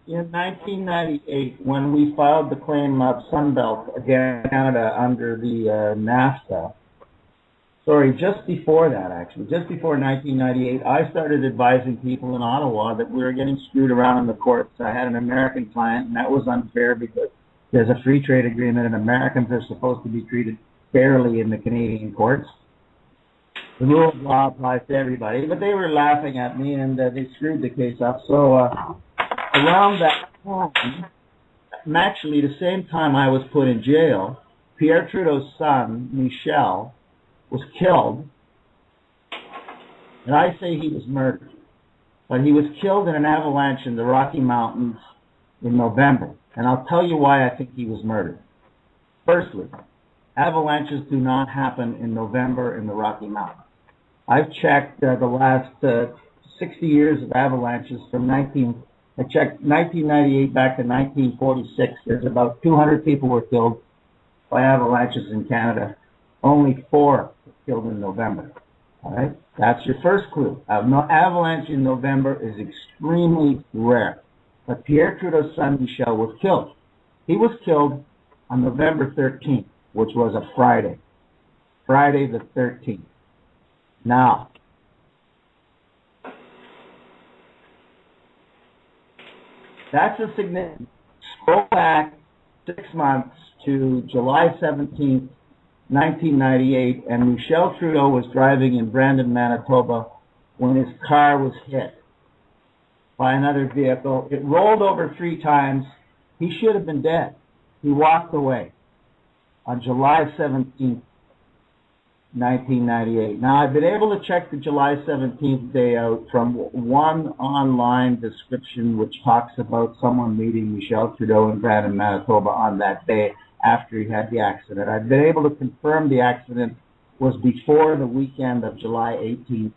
In 1998, when we filed the claim of Sunbelt against Canada under the NAFTA, just before that, actually, just before 1998, I started advising people in Ottawa that we were getting screwed around in the courts. I had an American client, and that was unfair because there's a free trade agreement, and Americans are supposed to be treated fairly in the Canadian courts. the rule of law applies to everybody. But they were laughing at me, and they screwed the case up. So around that time, actually the same time I was put in jail, Pierre Trudeau's son, Michel, was killed. And I say he was murdered. But he was killed in an avalanche in the Rocky Mountains in November. And I'll tell you why I think he was murdered. Firstly, avalanches do not happen in November in the Rocky Mountains. I've checked the last 60 years of avalanches from I checked 1998 back to 1946. There's about 200 people were killed by avalanches in Canada. Only 4 were killed in November. All right? That's your first clue. Avalanche in November is extremely rare. But Pierre Trudeau's son, Michel, was killed. He was killed on November 13th, which was a Friday. Friday the 13th. Now, that's a significant. Scroll back 6 months to July 17th, 1998, and Michel Trudeau was driving in Brandon, Manitoba, when his car was hit by another vehicle. It rolled over 3 times. He should have been dead. He walked away on July 17th, 1998. Now, I've been able to check the July 17th day out from one online description which talks about someone meeting Michel Trudeau in Brandon, Manitoba on that day after he had the accident. I've been able to confirm the accident was before the weekend of July 18th.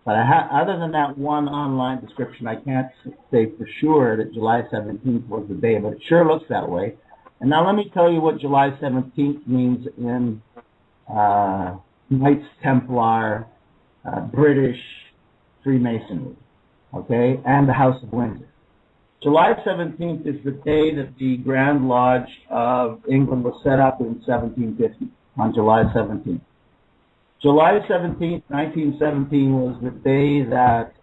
But other than that one online description, I can't say for sure that July 17th was the day, but it sure looks that way. And now let me tell you what July 17th means in Knights Templar, British Freemasonry, okay, and the House of Windsor. July 17th is the day that the Grand Lodge of England was set up in 1750, on July 17th. July 17th, 1917 was the day that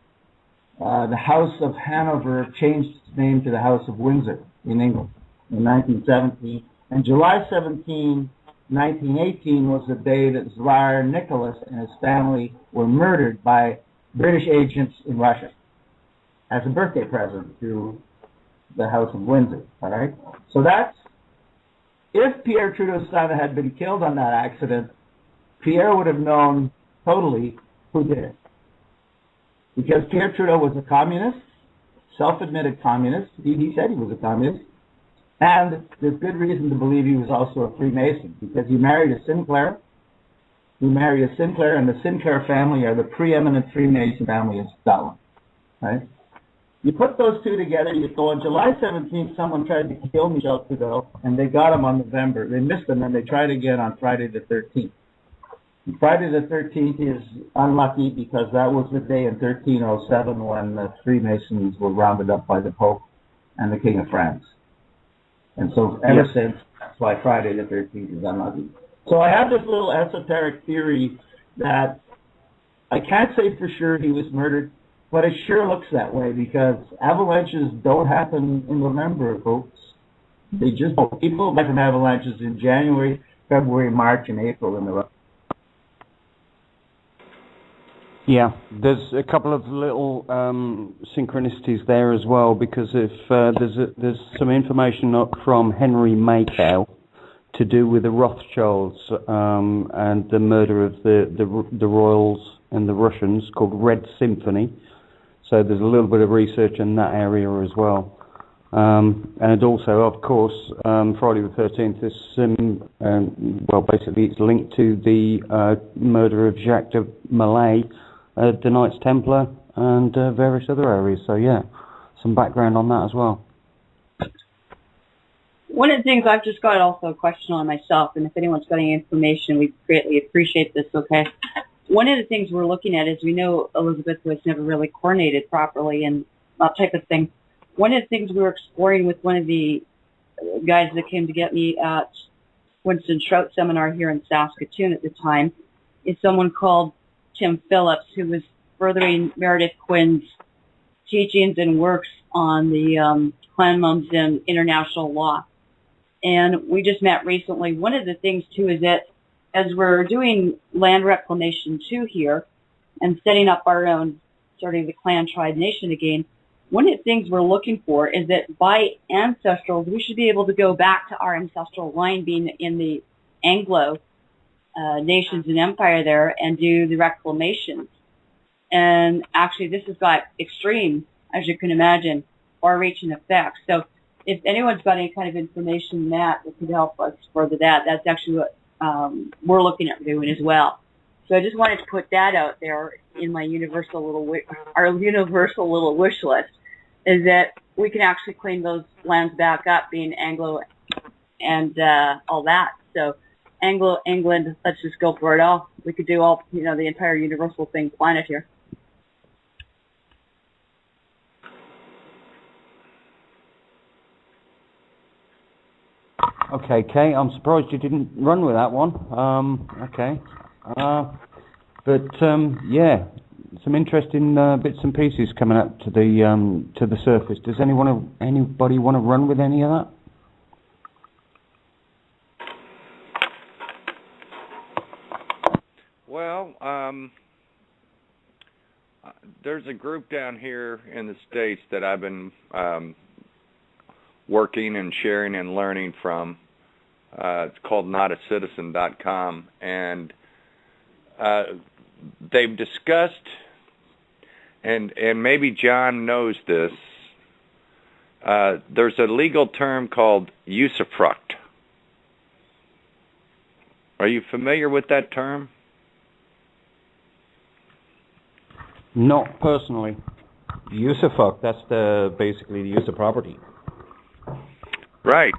the House of Hanover changed its name to the House of Windsor in England in 1917. And July 17, 1918 was the day that Tsar Nicholas and his family were murdered by British agents in Russia as a birthday present to the House of Windsor, all right? So that's, if Pierre Trudeau's son had been killed on that accident, Pierre would have known totally who did it. Because Pierre Trudeau was a communist, self-admitted communist. He said he was a communist. And there's good reason to believe he was also a Freemason, because he married a Sinclair. He married a Sinclair, and the Sinclair family are the preeminent Freemason family in Scotland, right? You put those two together, you go, on July 17th, someone tried to kill Michel Trudeau, and they got him on November. They missed him, and they tried again on Friday the 13th. And Friday the 13th is unlucky because that was the day in 1307 when the Freemasons were rounded up by the Pope and the King of France. And so ever since, that's why Friday the 13th is unlucky. So I have this little esoteric theory that I can't say for sure he was murdered, but it sure looks that way because avalanches don't happen in November, folks. They just don't. People die from avalanches in January, February, March, and April in the row. Yeah, there's a couple of little synchronicities there as well, because if there's some information from Henry Maycow to do with the Rothschilds and the murder of the royals and the Russians, called Red Symphony. So there's a little bit of research in that area as well. And also, of course, Friday the 13th is, well, basically it's linked to the murder of Jacques de Molay, the Knights Templar, and various other areas. So, yeah, some background on that as well. One of the things I've just got also a question on myself, and if anyone's got any information, we greatly appreciate this, okay? One of the things we're looking at is we know Elizabeth was never really coronated properly and that type of thing. One of the things we were exploring with one of the guys that came to get me at Winston Trout Seminar here in Saskatoon at the time is someone called Tim Phillips, who was furthering Meredith Quinn's teachings and works on the clan mums and international law. And we just met recently. One of the things, too, is that as we're doing land reclamation too here and setting up our own sort of the clan tribe nation again, one of the things we're looking for is that by ancestrals, we should be able to go back to our ancestral line being in the Anglo nations and empire there and do the reclamations. And actually, this has got extreme, as you can imagine, far-reaching effects. So if anyone's got any kind of information that could help us further that, that's actually what we're looking at doing as well. So I just wanted to put that out there in my universal little wish list, is that we can actually clean those lands back up, being Anglo and all that. So Anglo, England, let's just go for it all. We could do all, the entire universal thing planet here. Okay, Kate, I'm surprised you didn't run with that one. Okay. Yeah, some interesting bits and pieces coming up to the surface. Does anybody want to run with any of that? Well, there's a group down here in the States that I've been working and sharing and learning from. It's called notaCitizen.com, and they've discussed, and maybe John knows this, there's a legal term called usufruct. Are you familiar with that term? Not personally. Usufruct, that's basically the use of property. Right.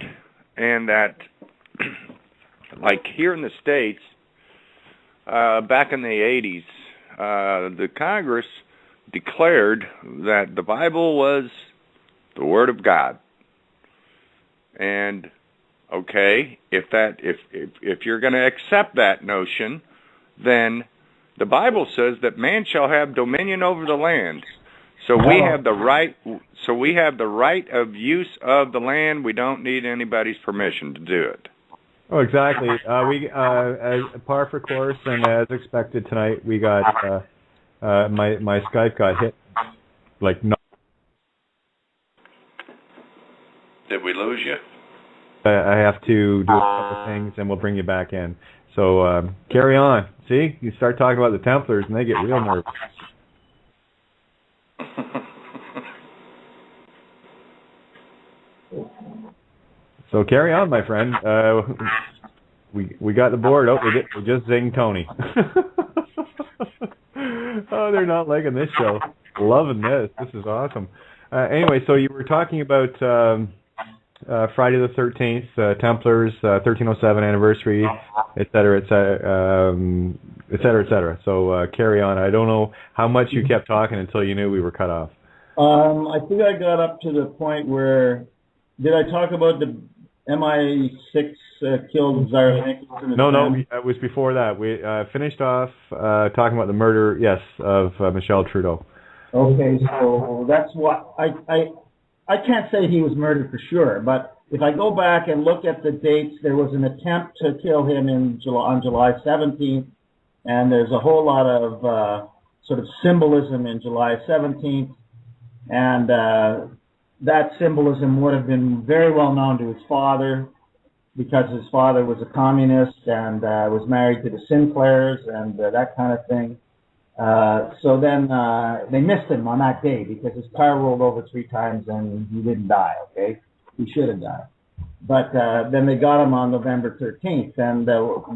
And that, like here in the States, back in the 80s, the Congress declared that the Bible was the Word of God. And okay, if you're going to accept that notion, then the Bible says that man shall have dominion over the land. So we have the right. So we have the right of use of the land. We don't need anybody's permission to do it. Oh, exactly. We as par for course, and as expected tonight, we got my Skype got hit. Did we lose you? I have to do a couple things, and we'll bring you back in. So carry on. See, you start talking about the Templars, and they get real nervous. So carry on, my friend. We got the board. Oh, we just zinged Tony. Oh, they're not liking this show. Loving this. This is awesome. Anyway, so you were talking about Friday the 13th, Templars, 1307 anniversary, et cetera, et cetera, et cetera, et cetera. So carry on. I don't know how much you kept talking until you knew we were cut off. I think I got up to the point where, did I talk about the MI6 killed Zara Nicholson? No, it was before that. We finished off talking about the murder, yes, of Michel Trudeau. Okay, so that's what I can't say he was murdered for sure, but if I go back and look at the dates, there was an attempt to kill him on July 17th, and there's a whole lot of sort of symbolism in July 17th, and that symbolism would have been very well known to his father, because his father was a communist and was married to the Sinclairs and that kind of thing. So then they missed him on that day because his car rolled over 3 times and he didn't die, okay? He should have died. But then they got him on November 13th. And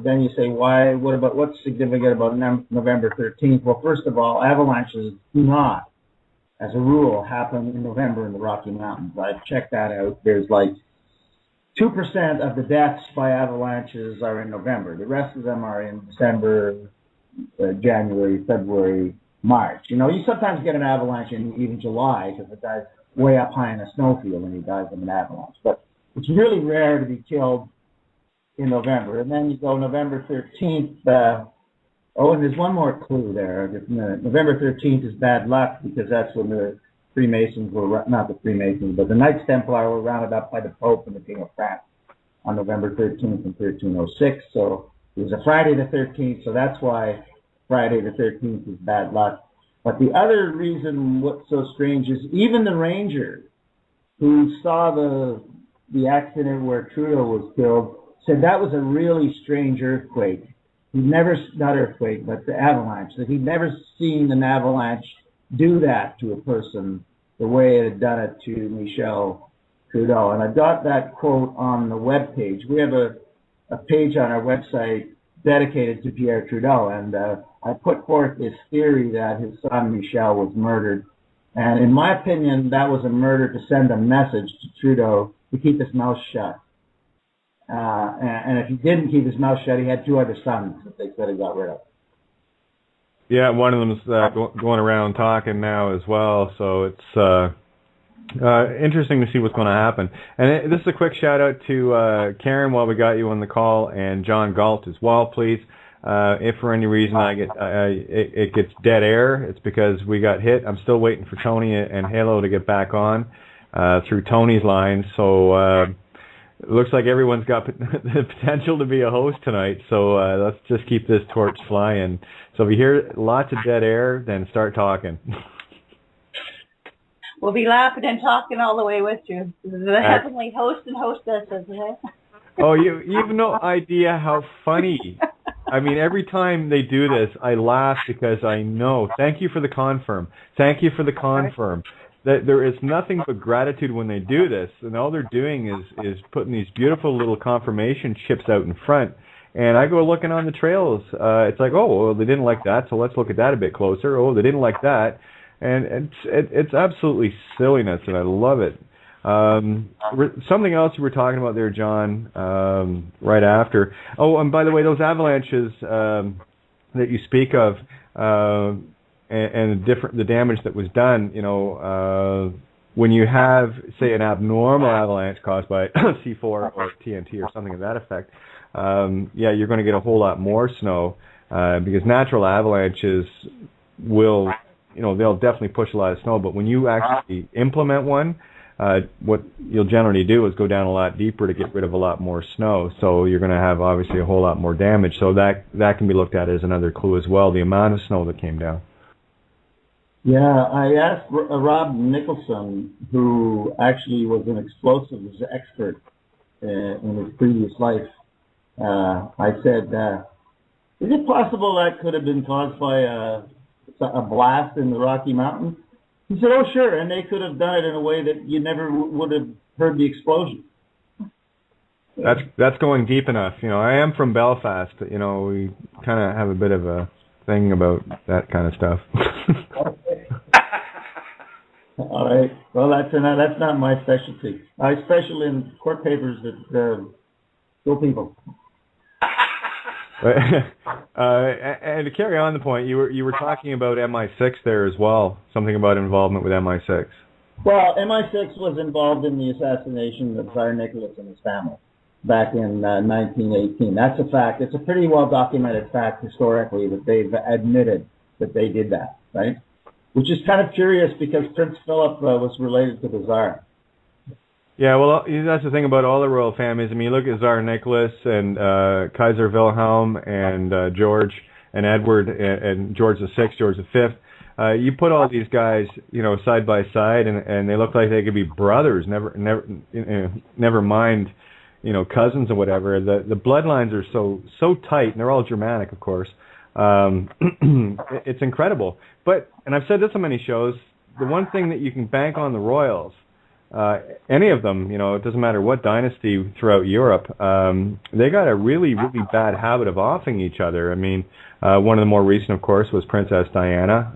then you say, what's significant about November 13th? Well, first of all, avalanches do not, as a rule, happen in November in the Rocky Mountains. I've checked that out. There's like 2% of the deaths by avalanches are in November. The rest of them are in December, January, February, March. You know, you sometimes get an avalanche in even July because the guy's way up high in a snowfield and he dies in an avalanche. But it's really rare to be killed in November. And then you go November 13th. And there's one more clue there. November 13th is bad luck because that's when the Freemasons were, not the Freemasons, but the Knights Templar were rounded up by the Pope and the King of France on November 13th in 1306. So It was a Friday the 13th, so that's why Friday the 13th is bad luck. But the other reason what's so strange is even the ranger who saw the accident where Trudeau was killed said that was a really strange earthquake. He'd never, not earthquake, but the avalanche, that he'd never seen an avalanche do that to a person the way it had done it to Michel Trudeau. And I've got that quote on the web page. We have a page on our website dedicated to Pierre Trudeau, and I put forth this theory that his son Michel was murdered. And in my opinion, that was a murder to send a message to Trudeau to keep his mouth shut. And if he didn't keep his mouth shut, he had two other sons that they said he got rid of. Yeah, one of them's going around talking now as well, so it's interesting to see what's going to happen. And this is a quick shout out to Karen while we got you on the call, and John Galt as well, please. If for any reason it gets dead air, it's because we got hit. I'm still waiting for Tony and Halo to get back on through Tony's line. So it looks like everyone's got the potential to be a host tonight. So let's just keep this torch flying. So if you hear lots of dead air, then start talking. We'll be laughing and talking all the way with you. The heavenly host and hostess, isn't it? Oh, you have no idea how funny. I mean, every time they do this, I laugh because I know. Thank you for the confirm. Thank you for the confirm. That there is nothing but gratitude when they do this, and all they're doing is putting these beautiful little confirmation chips out in front. And I go looking on the trails. It's like, oh, well, they didn't like that, so let's look at that a bit closer. Oh, they didn't like that. And it's absolutely silliness, and I love it. Something else you were talking about there, John, right after. Oh, and by the way, those avalanches that you speak of, and the damage that was done, when you have, say, an abnormal avalanche caused by C4 or TNT or something of that effect, you're going to get a whole lot more snow because natural avalanches will, they'll definitely push a lot of snow. But when you actually implement one, what you'll generally do is go down a lot deeper to get rid of a lot more snow. So you're going to have obviously a whole lot more damage. So that can be looked at as another clue as well, the amount of snow that came down. Yeah, I asked Rob Nicholson, who actually was an explosives expert in his previous life. I said, is it possible that could have been caused by a blast in the Rocky Mountains? He said, oh, sure, and they could have done it in a way that you never would have heard the explosion. That's going deep enough. I am from Belfast. We kind of have a bit of a thing about that kind of stuff. All right. Well, that's not my specialty. I special in court papers that kill people. And to carry on the point, you were talking about MI6 there as well. Something about involvement with MI6. Well, MI6 was involved in the assassination of Tsar Nicholas and his family back in 1918. That's a fact. It's a pretty well documented fact historically that they've admitted that they did that, right? Which is kind of curious because Prince Philip was related to the Tsar. Yeah, well, that's the thing about all the royal families. I mean, you look at Tsar Nicholas and Kaiser Wilhelm and George and Edward and George VI, George V. You put all these guys, side by side, and they look like they could be brothers. Never mind, cousins or whatever. The bloodlines are so tight, and they're all Germanic, of course. It's incredible. And I've said this on many shows, the one thing that you can bank on the royals, any of them, it doesn't matter what dynasty throughout Europe, they got a really, really bad habit of offing each other. I mean, one of the more recent, of course, was Princess Diana,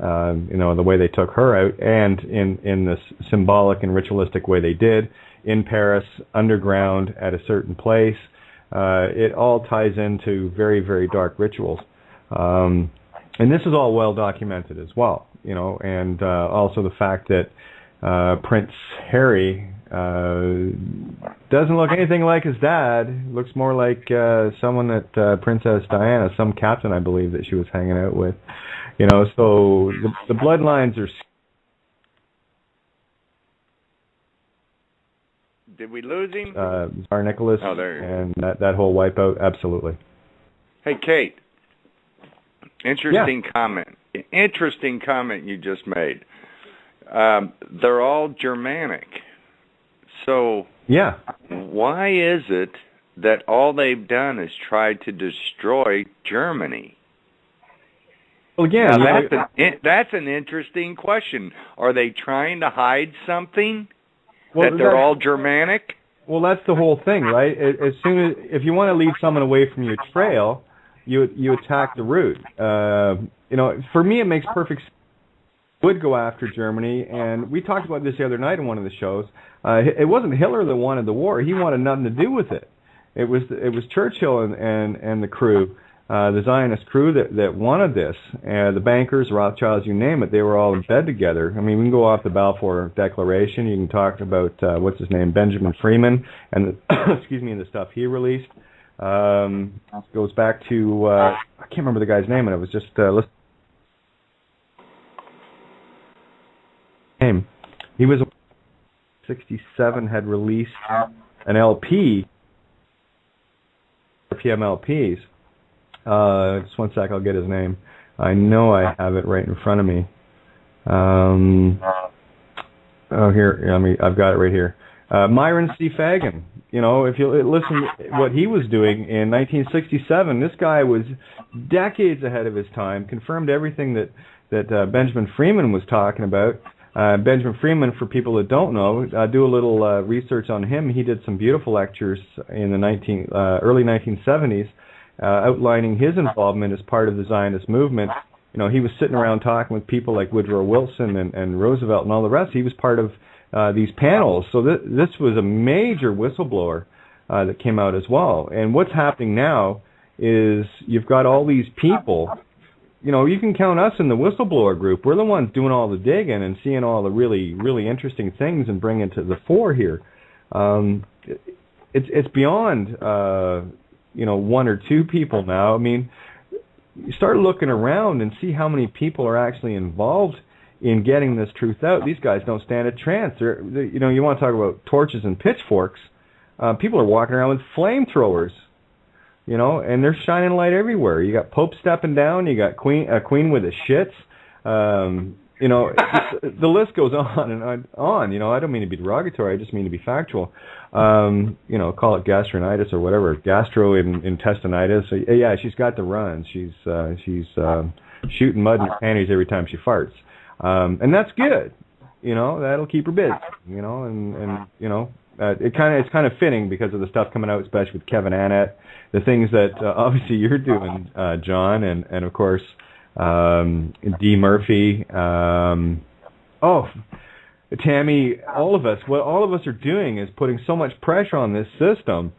the way they took her out, and in the symbolic and ritualistic way they did, in Paris, underground, at a certain place. It all ties into very, very dark rituals. And this is all well documented as well, and also the fact that Prince Harry doesn't look anything like his dad. Looks more like someone that Princess Diana, some captain, I believe, that she was hanging out with. So the bloodlines are. Did we lose him? Tsar Nicholas and that whole wipeout, absolutely. Hey, Kate. Interesting comment. Interesting comment you just made. They're all Germanic. So why is it that all they've done is tried to destroy Germany? Well, again, that's an interesting question. Are they trying to hide something? That they're all Germanic? Well, that's the whole thing, right? If you want to lead someone away from your trail, you attack the root. For me, it makes perfect sense. Would go after Germany, and we talked about this the other night in one of the shows. It wasn't Hitler that wanted the war; he wanted nothing to do with it. It was Churchill and the crew, the Zionist crew that wanted this. The bankers, Rothschilds, you name it, they were all in bed together. I mean, we can go off the Balfour Declaration. You can talk about what's his name, Benjamin Freeman, and and the stuff he released. Goes back to I can't remember the guy's name, and it was just he was 67, had released an LP, PMLPs. Just one sec, I'll get his name. I know I have it right in front of me. I've got it right here. Myron C. Fagan. If you listen to what he was doing in 1967, this guy was decades ahead of his time, confirmed everything that Benjamin Freeman was talking about. Benjamin Freeman, for people that don't know, do a little research on him. He did some beautiful lectures in the early 1970s, outlining his involvement as part of the Zionist movement. He was sitting around talking with people like Woodrow Wilson and Roosevelt and all the rest. He was part of these panels. So this was a major whistleblower that came out as well. And what's happening now is you've got all these people. You can count us in the whistleblower group. We're the ones doing all the digging and seeing all the really, really interesting things and bringing it to the fore here. It's beyond, one or two people now. I mean, you start looking around and see how many people are actually involved in getting this truth out. These guys don't stand a chance. You want to talk about torches and pitchforks. People are walking around with flamethrowers. And they're shining light everywhere. You got Pope stepping down. You got a queen with the shits. The list goes on and on. I don't mean to be derogatory. I just mean to be factual. Call it gastronitis or whatever, gastrointestinitis. So, yeah, she's got the runs. She's shooting mud in her panties every time she farts, and that's good. That'll keep her busy. It's kind of fitting because of the stuff coming out, especially with Kevin Annett, the things that obviously you're doing, John, and of course D. Murphy. Tammy, all of us. What all of us are doing is putting so much pressure on this system.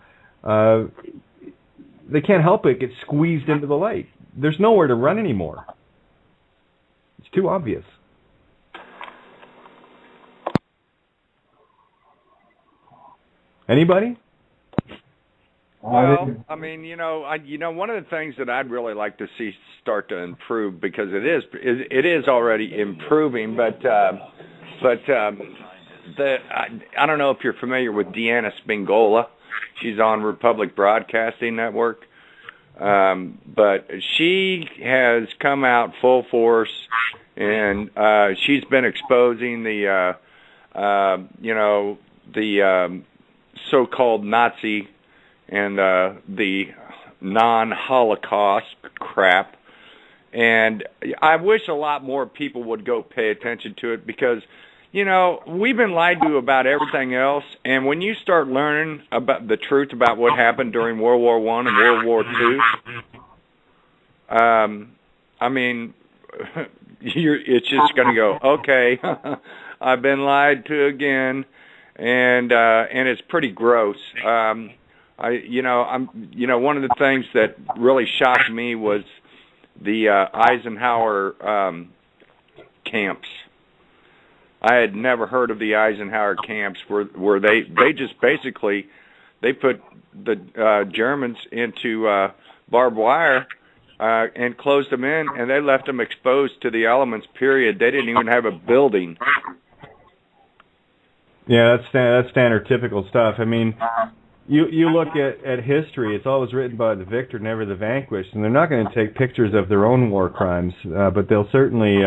They can't help it get squeezed into the light. There's nowhere to run anymore. It's too obvious. Anybody? Well, I mean, one of the things that I'd really like to see start to improve, because it is already improving, but I don't know if you're familiar with Deanna Spingola. She's on Republic Broadcasting Network, but she has come out full force, and she's been exposing the so-called Nazi and the non-Holocaust crap. And I wish a lot more people would go pay attention to it, because, we've been lied to about everything else. And when you start learning about the truth about what happened during World War I and World War II, I mean, it's just going to go, okay, I've been lied to again. And it's pretty gross. One of the things that really shocked me was the Eisenhower camps. I had never heard of the Eisenhower camps, where they just basically they put the Germans into barbed wire and closed them in, and they left them exposed to the elements. Period. They didn't even have a building. Yeah, that's standard typical stuff. I mean, You look at history, it's always written by the victor, never the vanquished, and they're not going to take pictures of their own war crimes, but they'll certainly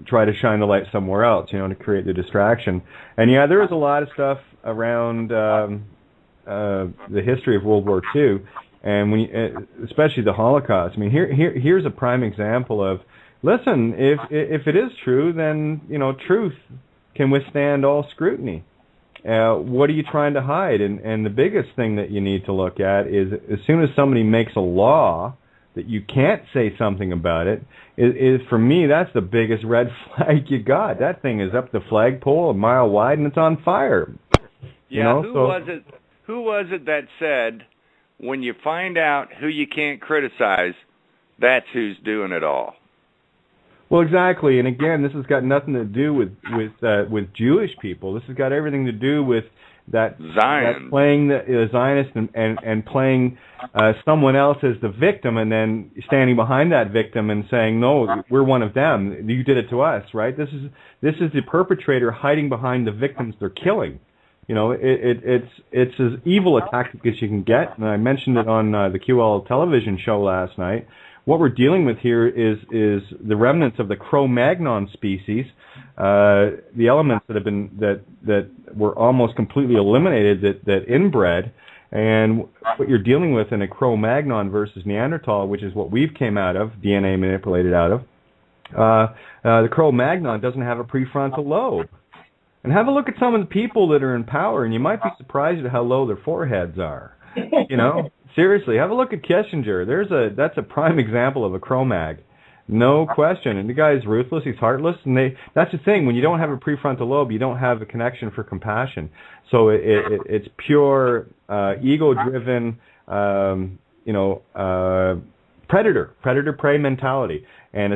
try to shine the light somewhere else, to create the distraction. And yeah, there was a lot of stuff around the history of World War II, and especially the Holocaust. I mean, here's a prime example of, listen, if it is true, then truth can withstand all scrutiny. What are you trying to hide? And the biggest thing that you need to look at is, as soon as somebody makes a law that you can't say something about it, is for me, that's the biggest red flag you got. That thing is up the flagpole a mile wide and it's on fire. Yeah, who was it that said, when you find out who you can't criticize, that's who's doing it all? Well, exactly, and again, this has got nothing to do with Jewish people. This has got everything to do with that playing the Zionist and playing someone else as the victim, and then standing behind that victim and saying, "No, we're one of them. You did it to us." Right? This is the perpetrator hiding behind the victims they're killing. It's as evil a tactic as you can get, and I mentioned it on the QL television show last night. What we're dealing with here is the remnants of the Cro-Magnon species, the elements that were almost completely eliminated that inbred, and what you're dealing with in a Cro-Magnon versus Neanderthal, which is what we've came out of, DNA manipulated out of. The Cro-Magnon doesn't have a prefrontal lobe, and have a look at some of the people that are in power, and you might be surprised at how low their foreheads are. Seriously, have a look at Kissinger. That's a prime example of a Cro-Mag, no question. And the guy's ruthless, he's heartless, and that's the thing. When you don't have a prefrontal lobe, you don't have a connection for compassion. So it's pure ego-driven, predator-prey mentality, and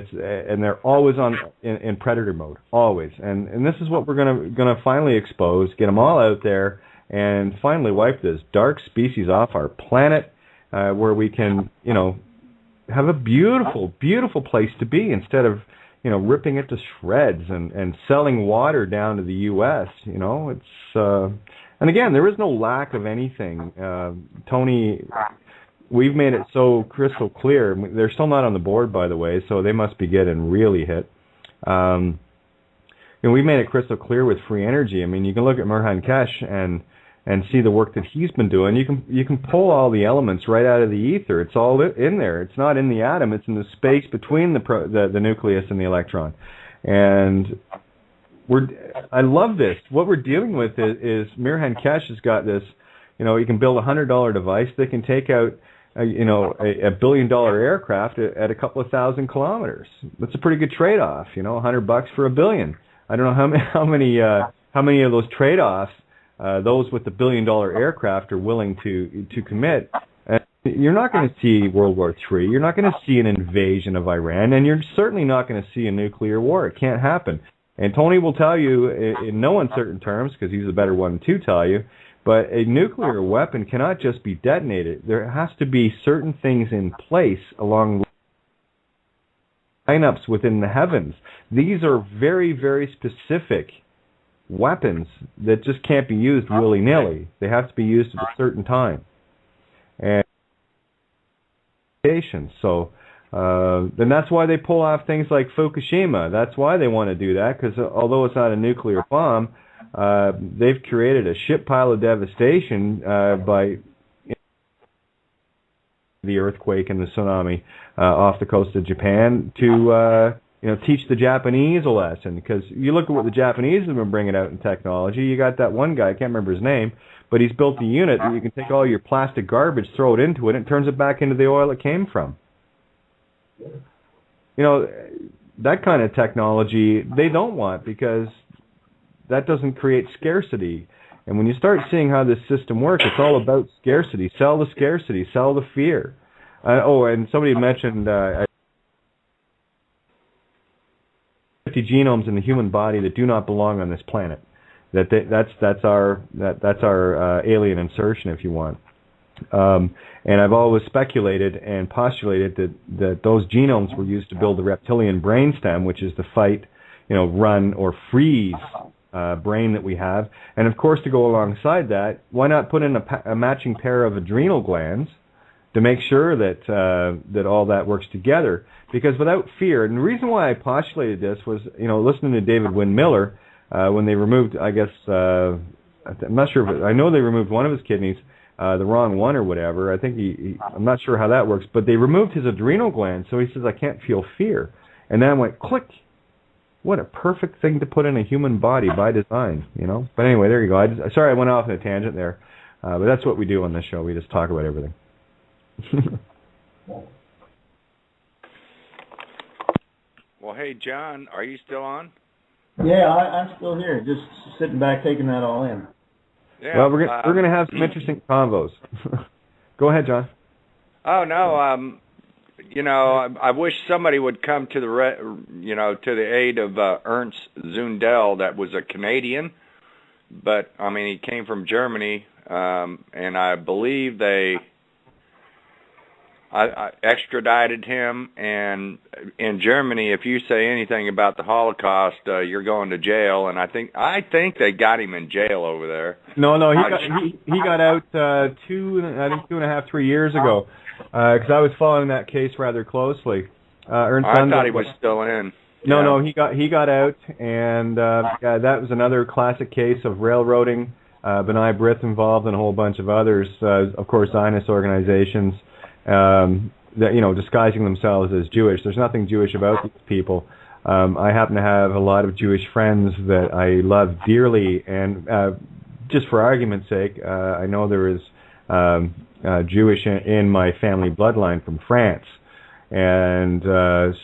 they're always in predator mode, always. And this is what we're gonna finally expose, get them all out there, and finally wipe this dark species off our planet, where we can, have a beautiful, beautiful place to be, instead of, ripping it to shreds and selling water down to the U.S. It's and again, there is no lack of anything. Tony, we've made it so crystal clear. They're still not on the board, by the way, so they must be getting really hit. We've made it crystal clear with free energy. I mean, you can look at Mirhan Kesh and see the work that he's been doing. You can pull all the elements right out of the ether. It's all in there. It's not in the atom. It's in the space between the nucleus and the electron. And I love this. What we're dealing with is Mirhan Kesh has got this. You can build a $100 device that can take out a $1 billion aircraft at a couple of thousand kilometers. That's a pretty good trade-off. $100 for $1 billion. I don't know how many of those trade-offs those with the $1 billion aircraft are willing to commit. You're not going to see World War III. You're not going to see an invasion of Iran, and you're certainly not going to see a nuclear war. It can't happen. And Tony will tell you in no uncertain terms, because he's a better one to tell you, but a nuclear weapon cannot just be detonated. There has to be certain things in place along lineups within the heavens. These are very, very specific weapons that just can't be used willy-nilly. They have to be used at a certain time. And so then that's why they pull off things like Fukushima. That's why they want to do that, because although it's not a nuclear bomb, they've created a shit pile of devastation by the earthquake and the tsunami off the coast of Japan to teach the Japanese a lesson. Because you look at what the Japanese have been bringing out in technology. You got that one guy, I can't remember his name, but he's built a unit that you can take all your plastic garbage, throw it into it, and it turns it back into the oil it came from. That kind of technology they don't want, because that doesn't create scarcity. And when you start seeing how this system works, it's all about scarcity. Sell the scarcity. Sell the fear. And somebody mentioned 50 genomes in the human body that do not belong on this planet. That's our alien insertion, if you want. And I've always speculated and postulated that those genomes were used to build the reptilian brainstem, which is to fight, run, or freeze brain that we have. And of course, to go alongside that, why not put in a matching pair of adrenal glands to make sure that that all that works together? Because without fear, and the reason why I postulated this was, listening to David Wynn Miller, when they removed, I guess, I'm not sure, I know they removed one of his kidneys, the wrong one or whatever. I think I'm not sure how that works, but they removed his adrenal gland, so he says, I can't feel fear. And then I went, click. What a perfect thing to put in a human body by design, But anyway, there you go. Sorry I went off on a tangent there, but that's what we do on this show. We just talk about everything. Well, hey, John, are you still on? Yeah, I'm still here, just sitting back taking that all in. Yeah, well, we're gonna have some interesting convos. Go ahead, John. Oh no, I wish somebody would come to to the aid of Ernst Zundel, that was a Canadian, but I mean he came from Germany, and I believe they I extradited him, and in Germany, if you say anything about the Holocaust, you're going to jail. And I think they got him in jail over there. No, he got out 2.5, 3 years ago, because I was following that case rather closely. Ernst I thought he was still in. No, he got out, and that was another classic case of railroading. B'nai B'rith involved, and a whole bunch of others. Of course, Zionist organizations. That disguising themselves as Jewish. There's nothing Jewish about these people. I happen to have a lot of Jewish friends that I love dearly, and just for argument's sake, I know there is Jewish in my family bloodline from France, and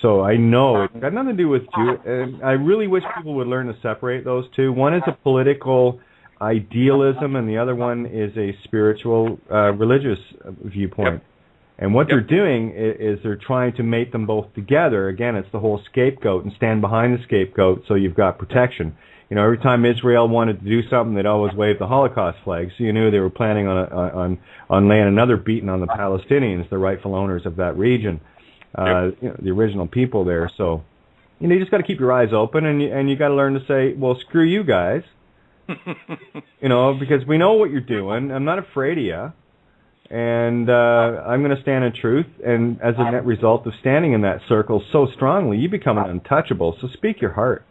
so I know it's got nothing to do with Jew. I really wish people would learn to separate those two. One is a political idealism, and the other one is a spiritual, religious viewpoint. Yep. And what they're doing is they're trying to mate them both together. Again, it's the whole scapegoat, and stand behind the scapegoat so you've got protection. Every time Israel wanted to do something, they'd always wave the Holocaust flag, so you knew they were planning on laying another beating on the Palestinians, the rightful owners of that region, the original people there. So, you just got to keep your eyes open, and you got to learn to say, well, screw you guys, because we know what you're doing. I'm not afraid of you. And I'm going to stand in truth, and as a net result of standing in that circle so strongly, you become an untouchable. So speak your heart.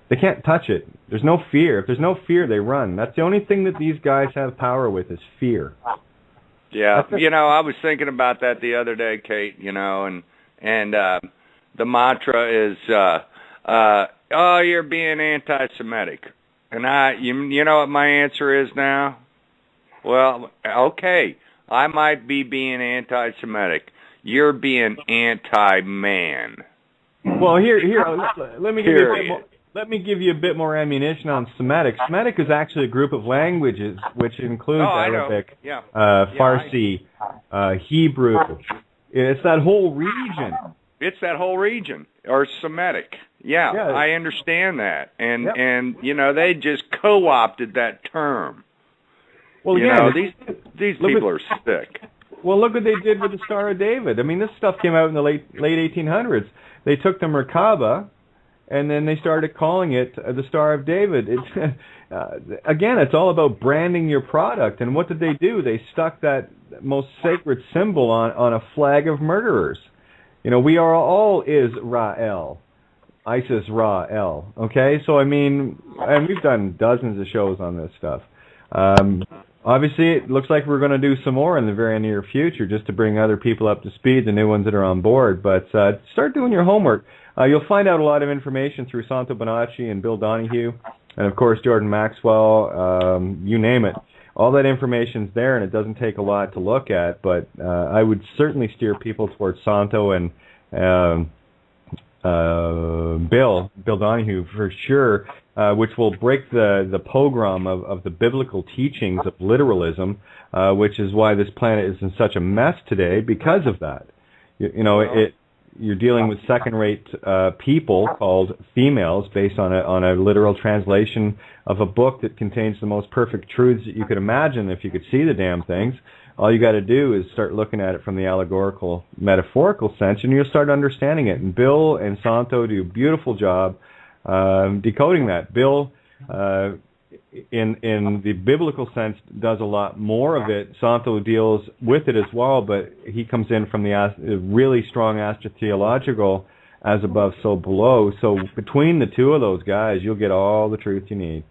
They can't touch it. There's no fear. If there's no fear, they run. That's the only thing that these guys have power with is fear. Yeah, I was thinking about that the other day, Kate. And the mantra is, "Oh, you're being anti-Semitic," and you know what my answer is now? Well, okay. I might be being anti-Semitic. You're being anti-man. Well, here, let me give you a bit more ammunition on Semitic. Semitic is actually a group of languages which includes Arabic, Farsi, Hebrew. It's that whole region. It's that whole region, or Semitic. Yeah, I understand that, and they just co-opted that term. Well, again, these people are sick. Well, look what they did with the Star of David. I mean, this stuff came out in the late 1800s. They took the Merkaba, and then they started calling it the Star of David. Again, it's all about branding your product. And what did they do? They stuck that most sacred symbol on a flag of murderers. We are all Israel. ISIS Ra-El. Okay? So, I mean, and we've done dozens of shows on this stuff. Obviously, it looks like we're going to do some more in the very near future just to bring other people up to speed, the new ones that are on board. But start doing your homework. You'll find out a lot of information through Santo Bonacci and Bill Donahue, and, of course, Jordan Maxwell, you name it. All that information's there, and it doesn't take a lot to look at. But I would certainly steer people towards Santo and Bill Donahue for sure, which will break the pogrom of the biblical teachings of literalism, which is why this planet is in such a mess today because of that. You're dealing with second-rate people called females based on a literal translation of a book that contains the most perfect truths that you could imagine if you could see the damn things. All you got to do is start looking at it from the allegorical, metaphorical sense, and you'll start understanding it. And Bill and Santo do a beautiful job decoding that. Bill in the biblical sense, does a lot more of it. Santo deals with it as well, but he comes in from the really strong astrotheological, as above, so below. So between the two of those guys, you'll get all the truth you need.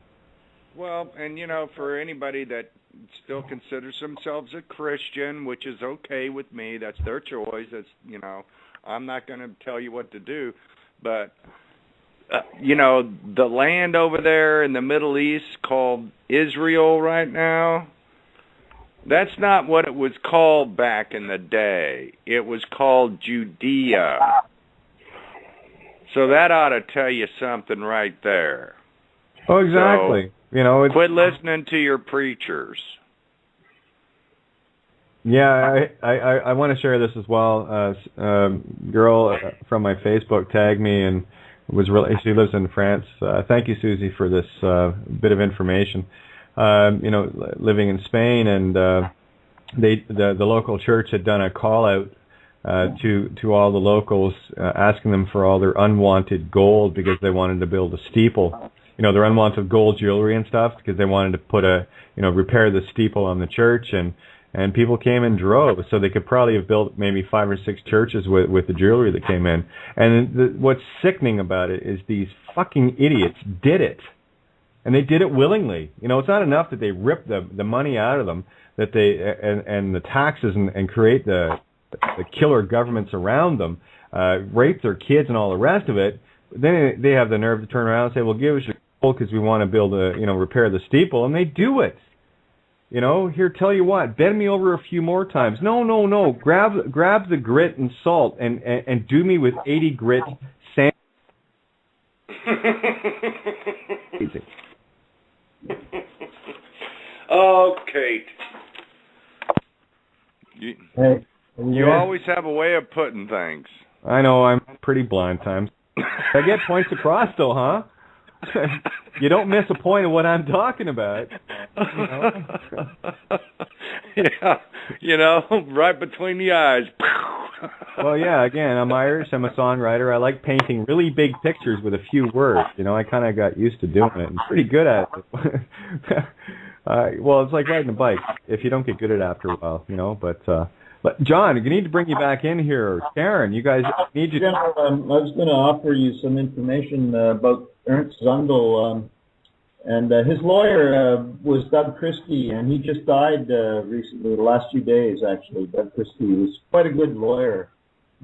Well, and for anybody that still considers themselves a Christian, which is okay with me, that's their choice. That's I'm not going to tell you what to do, but the land over there in the Middle East called Israel right now, that's not what it was called back in the day. It was called Judea. So that ought to tell you something right there. Oh, exactly. So, quit listening to your preachers. Yeah, I want to share this as well. Girl from my Facebook tagged me and she lives in France. Thank you, Susie, for this bit of information. Living in Spain, and the local church had done a call out to all the locals, asking them for all their unwanted gold because they wanted to build a steeple. Their unwanted gold jewelry and stuff, because they wanted to put repair the steeple on the church, and people came in droves, so they could probably have built maybe 5 or 6 churches with the jewelry that came in. And what's sickening about it is these fucking idiots did it, and they did it willingly. It's not enough that they ripped the money out of them, that they and the taxes and create the killer governments around them, rape their kids and all the rest of it. Then they have the nerve to turn around and say, "Well, give us your gold because we want to build repair the steeple," and they do it. Here, tell you what, bend me over a few more times. No. Grab the grit and salt and do me with 80 grit sand. Oh, Kate. You always have a way of putting things. I know, I'm pretty blind times. I get points across, though, huh? You don't miss a point of what I'm talking about. Yeah, right between the eyes. Well, yeah, again, I'm Irish, I'm a songwriter. I like painting really big pictures with a few words. I kind of got used to doing it. I'm pretty good at it. Well, it's like riding a bike. If you don't get good at it after a while, But John, I need to bring you back in here. Karen, you guys need you. I was going to offer you some information about Ernst Zundel, and his lawyer was Doug Christie, and he just died recently, the last few days actually. Doug Christie was quite a good lawyer.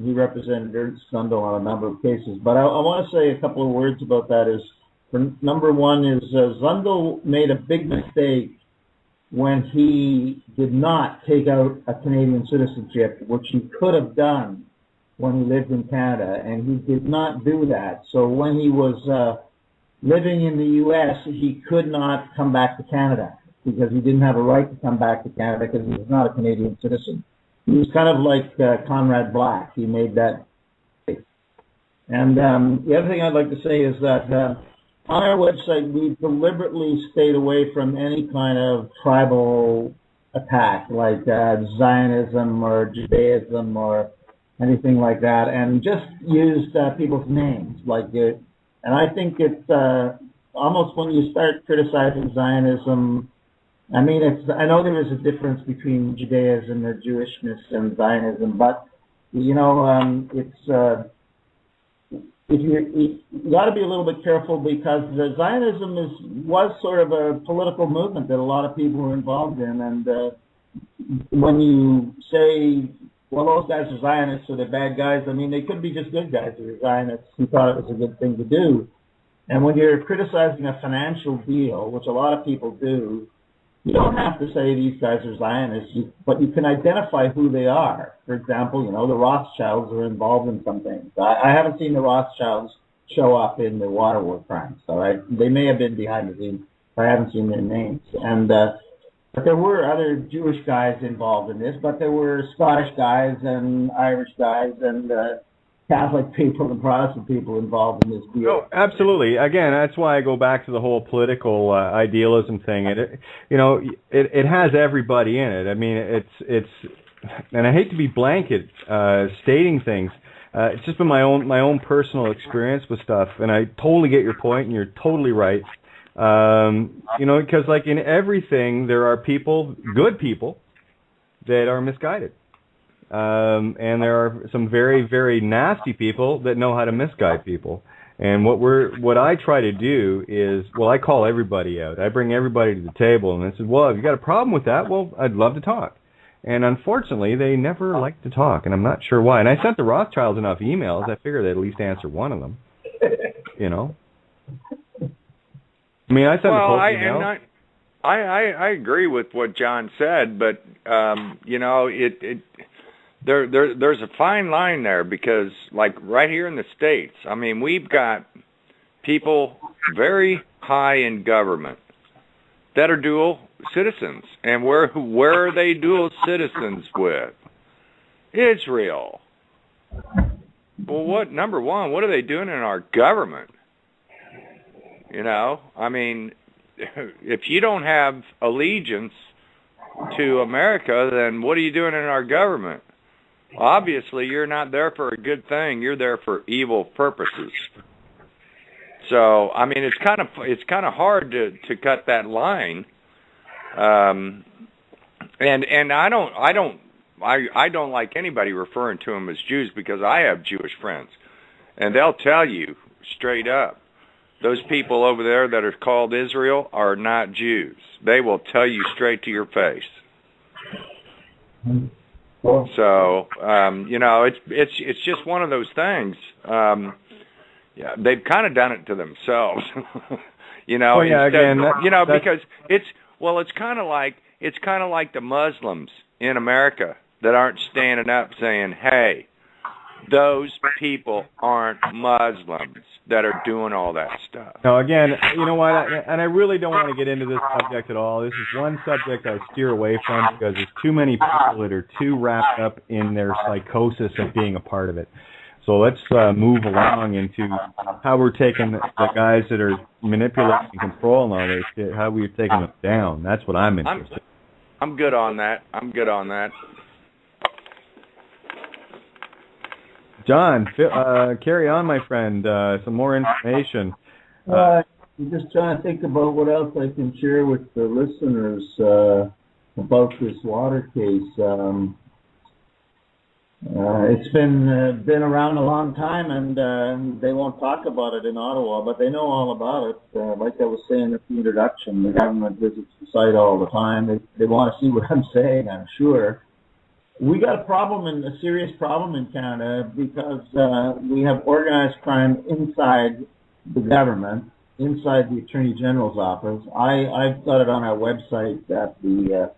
He represented Ernst Zundel on a number of cases. But I want to say a couple of words about that. Number one is Zundel made a big mistake when he did not take out a Canadian citizenship, which he could have done when he lived in Canada, and he did not do that. So when he was living in the U.S., he could not come back to Canada because he didn't have a right to come back to Canada because he was not a Canadian citizen. He was kind of like Conrad Black. He made that mistake. And the other thing I'd like to say is that on our website, we deliberately stayed away from any kind of tribal attack, like Zionism or Judaism or anything like that, and just used people's names. And I think it's almost when you start criticizing Zionism, I know there is a difference between Judaism or Jewishness and Zionism, but it's you got to be a little bit careful because the Zionism was sort of a political movement that a lot of people were involved in, and when you say, well, those guys are Zionists, so they're bad guys, they could be just good guys who are Zionists who thought it was a good thing to do. And when you're criticizing a financial deal, which a lot of people do, you don't have to say these guys are Zionists, but you can identify who they are. For example, the Rothschilds are involved in some things. I haven't seen the Rothschilds show up in the water war crimes. They may have been behind the scenes, but I haven't seen their names. And but there were other Jewish guys involved in this, but there were Scottish guys and Irish guys and Catholic people and Protestant people involved in this deal. Oh, absolutely. Again, that's why I go back to the whole political idealism thing. It has everybody in it. It's, and I hate to be blanket stating things. It's just been my own personal experience with stuff, and I totally get your point, and you're totally right. Because like in everything, there are good people, that are misguided. And there are some very, very nasty people that know how to misguide people. And what I try to do is, I call everybody out. I bring everybody to the table, and I said, well, if you got a problem with that, well, I'd love to talk. And unfortunately, they never like to talk, and I'm not sure why. And I sent the Rothschilds enough emails. I figured they'd at least answer one of them. I mean, I sent a full email. I agree with what John said, but there's a fine line there, because like right here in the States, I mean, we've got people very high in government that are dual citizens, and where are they dual citizens with? Israel. Well, number one, what are they doing in our government? I mean, if you don't have allegiance to America, then what are you doing in our government? Obviously, you're not there for a good thing. You're there for evil purposes. So, I mean, it's kind of hard to cut that line. And I don't like anybody referring to them as Jews, because I have Jewish friends, and they'll tell you straight up, those people over there that are called Israel are not Jews. They will tell you straight to your face. So, it's just one of those things. They've kind of done it to themselves. Because it's kind of like the Muslims in America that aren't standing up saying, hey, those people aren't Muslims that are doing all that stuff. No, again, you know what, and I really don't want to get into this subject at all. This is one subject I steer away from, because there's too many people that are too wrapped up in their psychosis of being a part of it. So let's move along into how we're taking the guys that are manipulating and controlling all this shit, how we're taking them down. That's what I'm interested in. I'm good on that. John, carry on, my friend. Some more information. I'm just trying to think about what else I can share with the listeners about this water case. It's been around a long time, and they won't talk about it in Ottawa, but they know all about it. Like I was saying at the introduction, the government visits the site all the time. They want to see what I'm saying, I'm sure. We got a serious problem in Canada, because we have organized crime inside the government, inside the Attorney General's office. I've got it on our website that the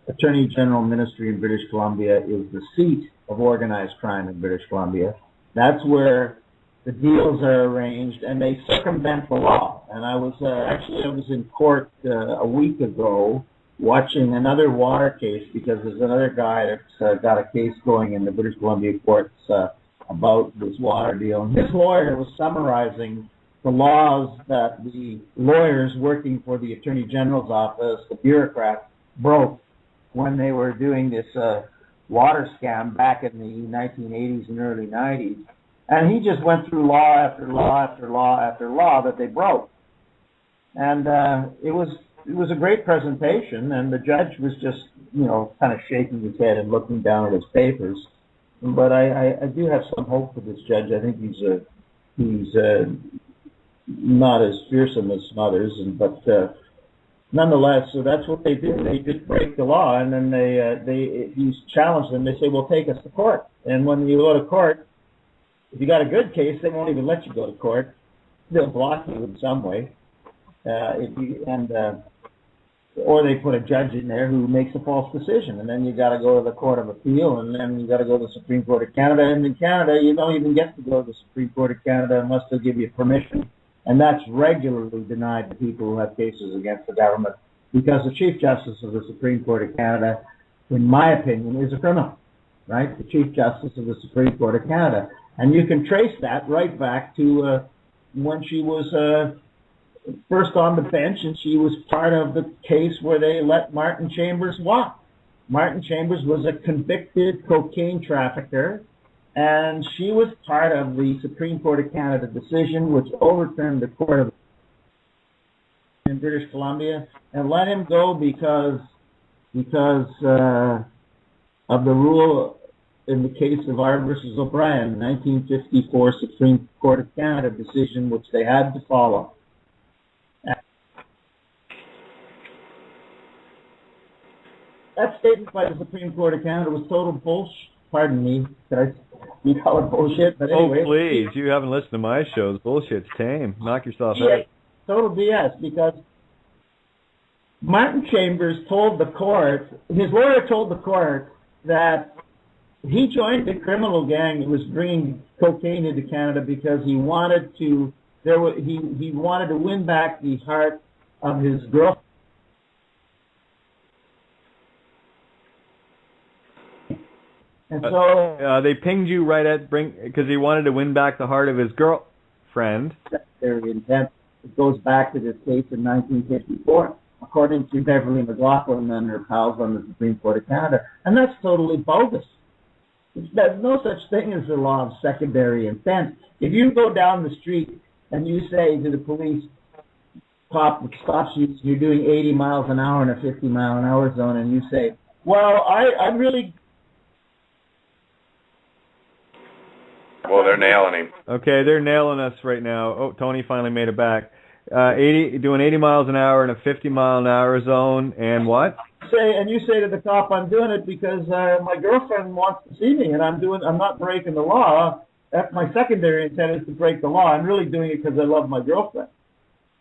Attorney General Ministry in British Columbia is the seat of organized crime in British Columbia. That's where the deals are arranged, and they circumvent the law. And I was in court a week ago, watching another water case, because there's another guy that's got a case going in the British Columbia courts about this water deal. And his lawyer was summarizing the laws that the lawyers working for the Attorney General's office, the bureaucrats, broke when they were doing this water scam back in the 1980s and early 90s. And he just went through law after law after law after law that they broke. And it was a great presentation, and the judge was just, kind of shaking his head and looking down at his papers. But I do have some hope for this judge. I think he's not as fearsome as some others, but nonetheless, so that's what they did. They just break the law, and then he's challenged them. They say, "Well, take us to court." And when you go to court, if you got a good case, they won't even let you go to court. They'll block you in some way. Or they put a judge in there who makes a false decision, and then you got to go to the Court of Appeal, and then you got to go to the Supreme Court of Canada. And in Canada, you don't even get to go to the Supreme Court of Canada unless they give you permission, and that's regularly denied to people who have cases against the government, because the Chief Justice of the Supreme Court of Canada, in my opinion, is a criminal, right? The Chief Justice of the Supreme Court of Canada, and you can trace that right back to when she was first on the bench, and she was part of the case where they let Martin Chambers walk. Martin Chambers was a convicted cocaine trafficker, and she was part of the Supreme Court of Canada decision which overturned the Court of in British Columbia, and let him go because of the rule in the case of R versus O'Brien, 1954 Supreme Court of Canada decision, which they had to follow. That statement by the Supreme Court of Canada was total bullshit. Pardon me, you call it bullshit, but anyway. Oh, please, you haven't listened to my shows. Bullshit's tame. Knock yourself out. Total BS, because Martin Chambers told the court, his lawyer told the court that he joined the criminal gang that was bringing cocaine into Canada because he wanted to, he wanted to win back the heart of his girlfriend. And so they pinged you right at because he wanted to win back the heart of his girlfriend. Their intent. It goes back to this case in 1954, according to Beverly McLaughlin and her pals on the Supreme Court of Canada, and that's totally bogus. There's no such thing as the law of secondary intent. If you go down the street and you say to the police cop that stops you, you're doing 80 miles an hour in a 50 mile an hour zone, and you say, well, I'm really... Well, they're nailing him. Okay, they're nailing us right now. Oh, Tony finally made it back. doing 80 miles an hour in a 50 mile an hour zone, and what? You say to the cop, I'm doing it because my girlfriend wants to see me, and I'm not breaking the law. That's my secondary intent is to break the law. I'm really doing it because I love my girlfriend.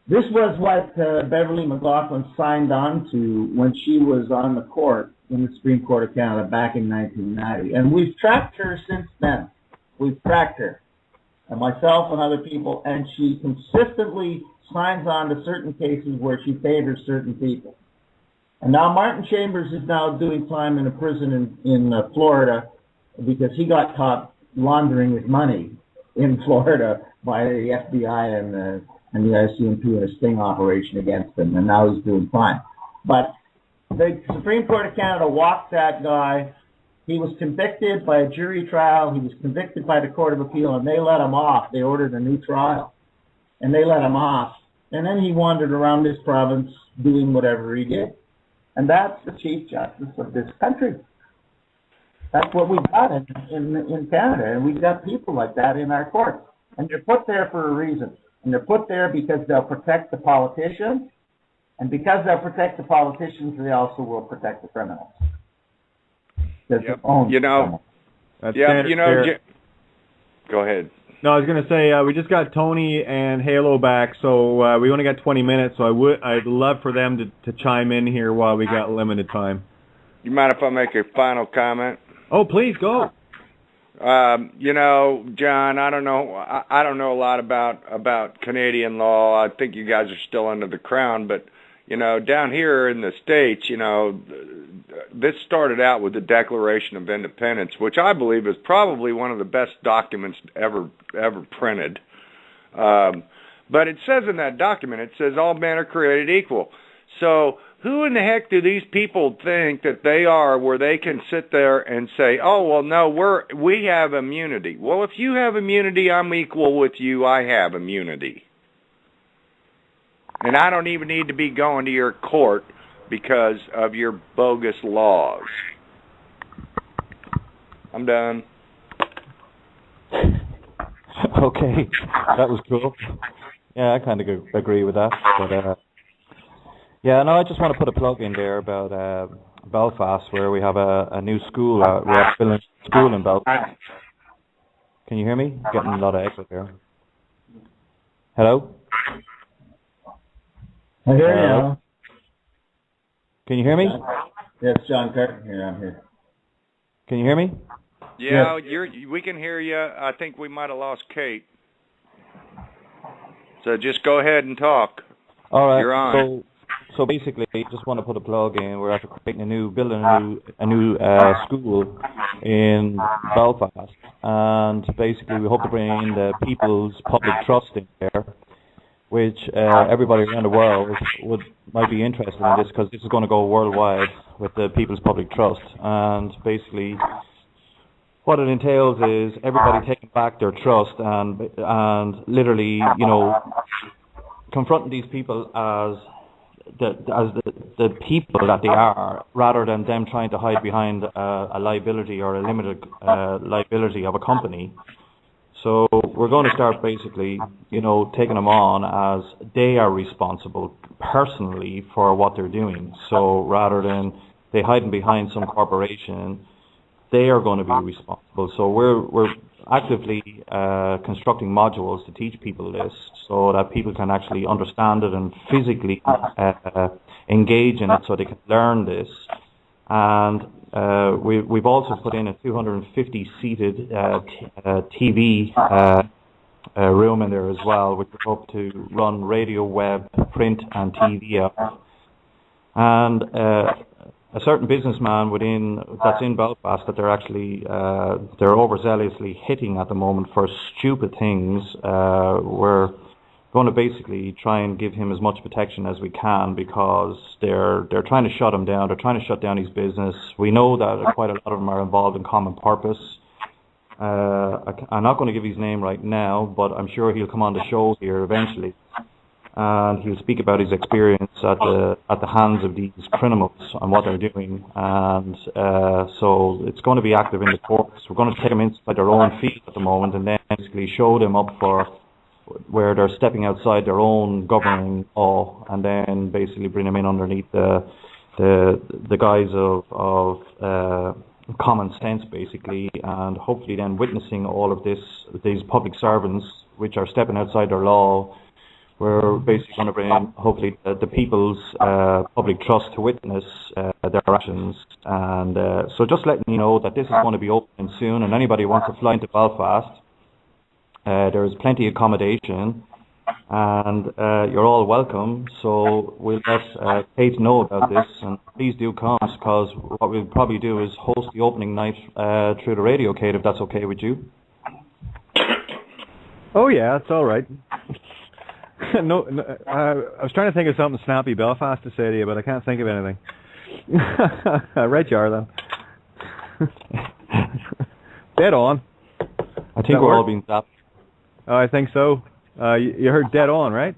This was what Beverly McLaughlin signed on to when she was on the court in the Supreme Court of Canada back in 1990, and we've tracked her since then. We've tracked her, and myself and other people, and she consistently signs on to certain cases where she favors certain people. And now Martin Chambers is now doing time in a prison in Florida because he got caught laundering his money in Florida by the FBI and the ICMP in a sting operation against him, and now he's doing time. But the Supreme Court of Canada walked that guy. He was convicted by a jury trial. He was convicted by the Court of Appeal, and they let him off. They ordered a new trial, and they let him off. And then he wandered around this province doing whatever he did. And that's the Chief Justice of this country. That's what we've got in Canada, and we've got people like that in our courts. And they're put there for a reason. And they're put there because they'll protect the politicians, and because they'll protect the politicians, they also will protect the criminals. Yep. Go ahead. No, I was going to say we just got Tony and Halo back, so we only got 20 minutes. So I'd love for them to chime in here while we got limited time. You mind if I make a final comment? Oh, please go. John, I don't know a lot about Canadian law. I think you guys are still under the crown, but down here in the States, this started out with the Declaration of Independence, which I believe is probably one of the best documents ever printed. But it says in that document, it says all men are created equal. So who in the heck do these people think that they are, where they can sit there and say, oh, well, no, we have immunity. Well, if you have immunity, I'm equal with you. I have immunity. And I don't even need to be going to your court because of your bogus laws. I'm done. Okay, that was cool. Yeah, I kind of agree with that. But I just want to put a plug in there about Belfast, where we have a new school out. We have building a school in Belfast. Can you hear me? Getting a lot of echo here. Hello? I hear you. Can you hear me? Yes, John Carton here. I'm here. Can you hear me? Yeah, we can hear you. I think we might have lost Kate. So just go ahead and talk. All right. You're on. So basically, just want to put a plug in. We're after building a new school in Belfast, and basically we hope to bring in the people's public trust in there, which everybody around the world might be interested in this, because this is going to go worldwide with the people's public trust. And basically, what it entails is everybody taking back their trust and literally, confronting these people as the people that they are, rather than them trying to hide behind a liability or a limited liability of a company. So we're going to start basically, taking them on as they are responsible personally for what they're doing. So rather than they hiding behind some corporation, they are going to be responsible. So we're actively constructing modules to teach people this, so that people can actually understand it and physically engage in it, so they can learn this. And we've also put in a 250-seated TV room in there as well, which we hope to run radio, web, print, and TV out. And a certain businessman that's in Belfast that they're actually they're overzealously hitting at the moment for stupid things. We're going to basically try and give him as much protection as we can, because they're trying to shut him down. They're trying to shut down his business. We know that quite a lot of them are involved in Common Purpose. I'm not going to give his name right now, but I'm sure he'll come on the show here eventually, and he'll speak about his experience at the hands of these criminals and what they're doing. And so it's going to be active in the courts. We're going to take them inside their own field at the moment, and then basically show them up for where they're stepping outside their own governing law, and then basically bring them in underneath the guise of common sense, basically, and hopefully then witnessing all of these public servants which are stepping outside their law. We're basically going to bring in, hopefully, the people's public trust to witness their actions. And so just letting you know that this is going to be open soon, and anybody who wants to fly into Belfast, there's plenty of accommodation, and you're all welcome. So we'll let Kate know about this, and please do come, because what we'll probably do is host the opening night through the radio, Kate, if that's okay with you. Oh yeah, it's all right. No, I was trying to think of something snappy Belfast to say to you, but I can't think of anything. Right you are, then. Dead on. I think we're all being zapped. Oh, I think so. You heard dead on, right?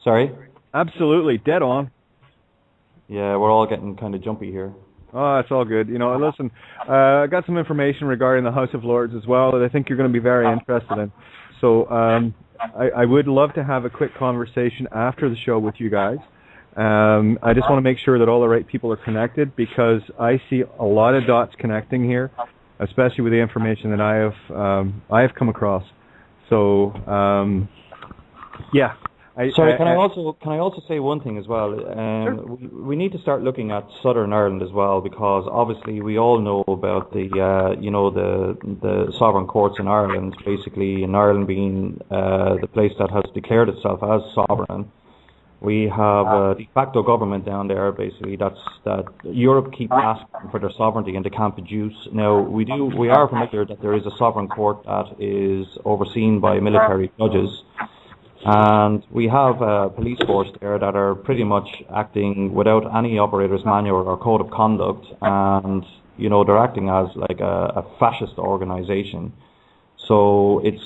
Sorry? Absolutely, dead on. Yeah, we're all getting kind of jumpy here. Oh, it's all good. Listen, I got some information regarding the House of Lords as well that I think you're going to be very interested in. So I would love to have a quick conversation after the show with you guys. I just want to make sure that all the right people are connected, because I see a lot of dots connecting here, especially with the information that I have come across. So yeah. Can I also say one thing as well? Sure. We need to start looking at Southern Ireland as well, because obviously we all know about the sovereign courts in Ireland. Basically, in Ireland being the place that has declared itself as sovereign, we have a de facto government down there. Basically, that Europe keeps asking for their sovereignty and they can't produce. Now we are familiar that there is a sovereign court that is overseen by military judges. And we have a police force there that are pretty much acting without any operator's manual or code of conduct, and they're acting as like a fascist organization. So it's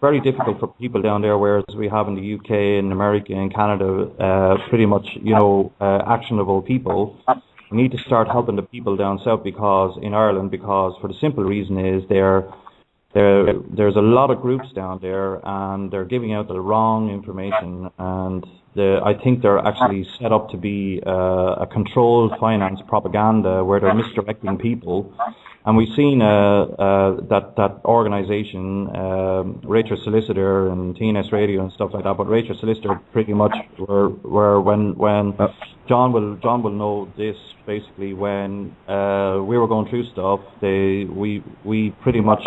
very difficult for people down there, whereas we have in the UK and America and Canada pretty much actionable people. We need to start helping the people down south in Ireland, because for the simple reason is there's a lot of groups down there, and they're giving out the wrong information, and I think they're actually set up to be a controlled finance propaganda where they're misdirecting people. And we've seen that organisation, Rachel Solicitor and TNS Radio and stuff like that. But Rachel Solicitor pretty much were when John will know this, basically, when we were going through stuff, we pretty much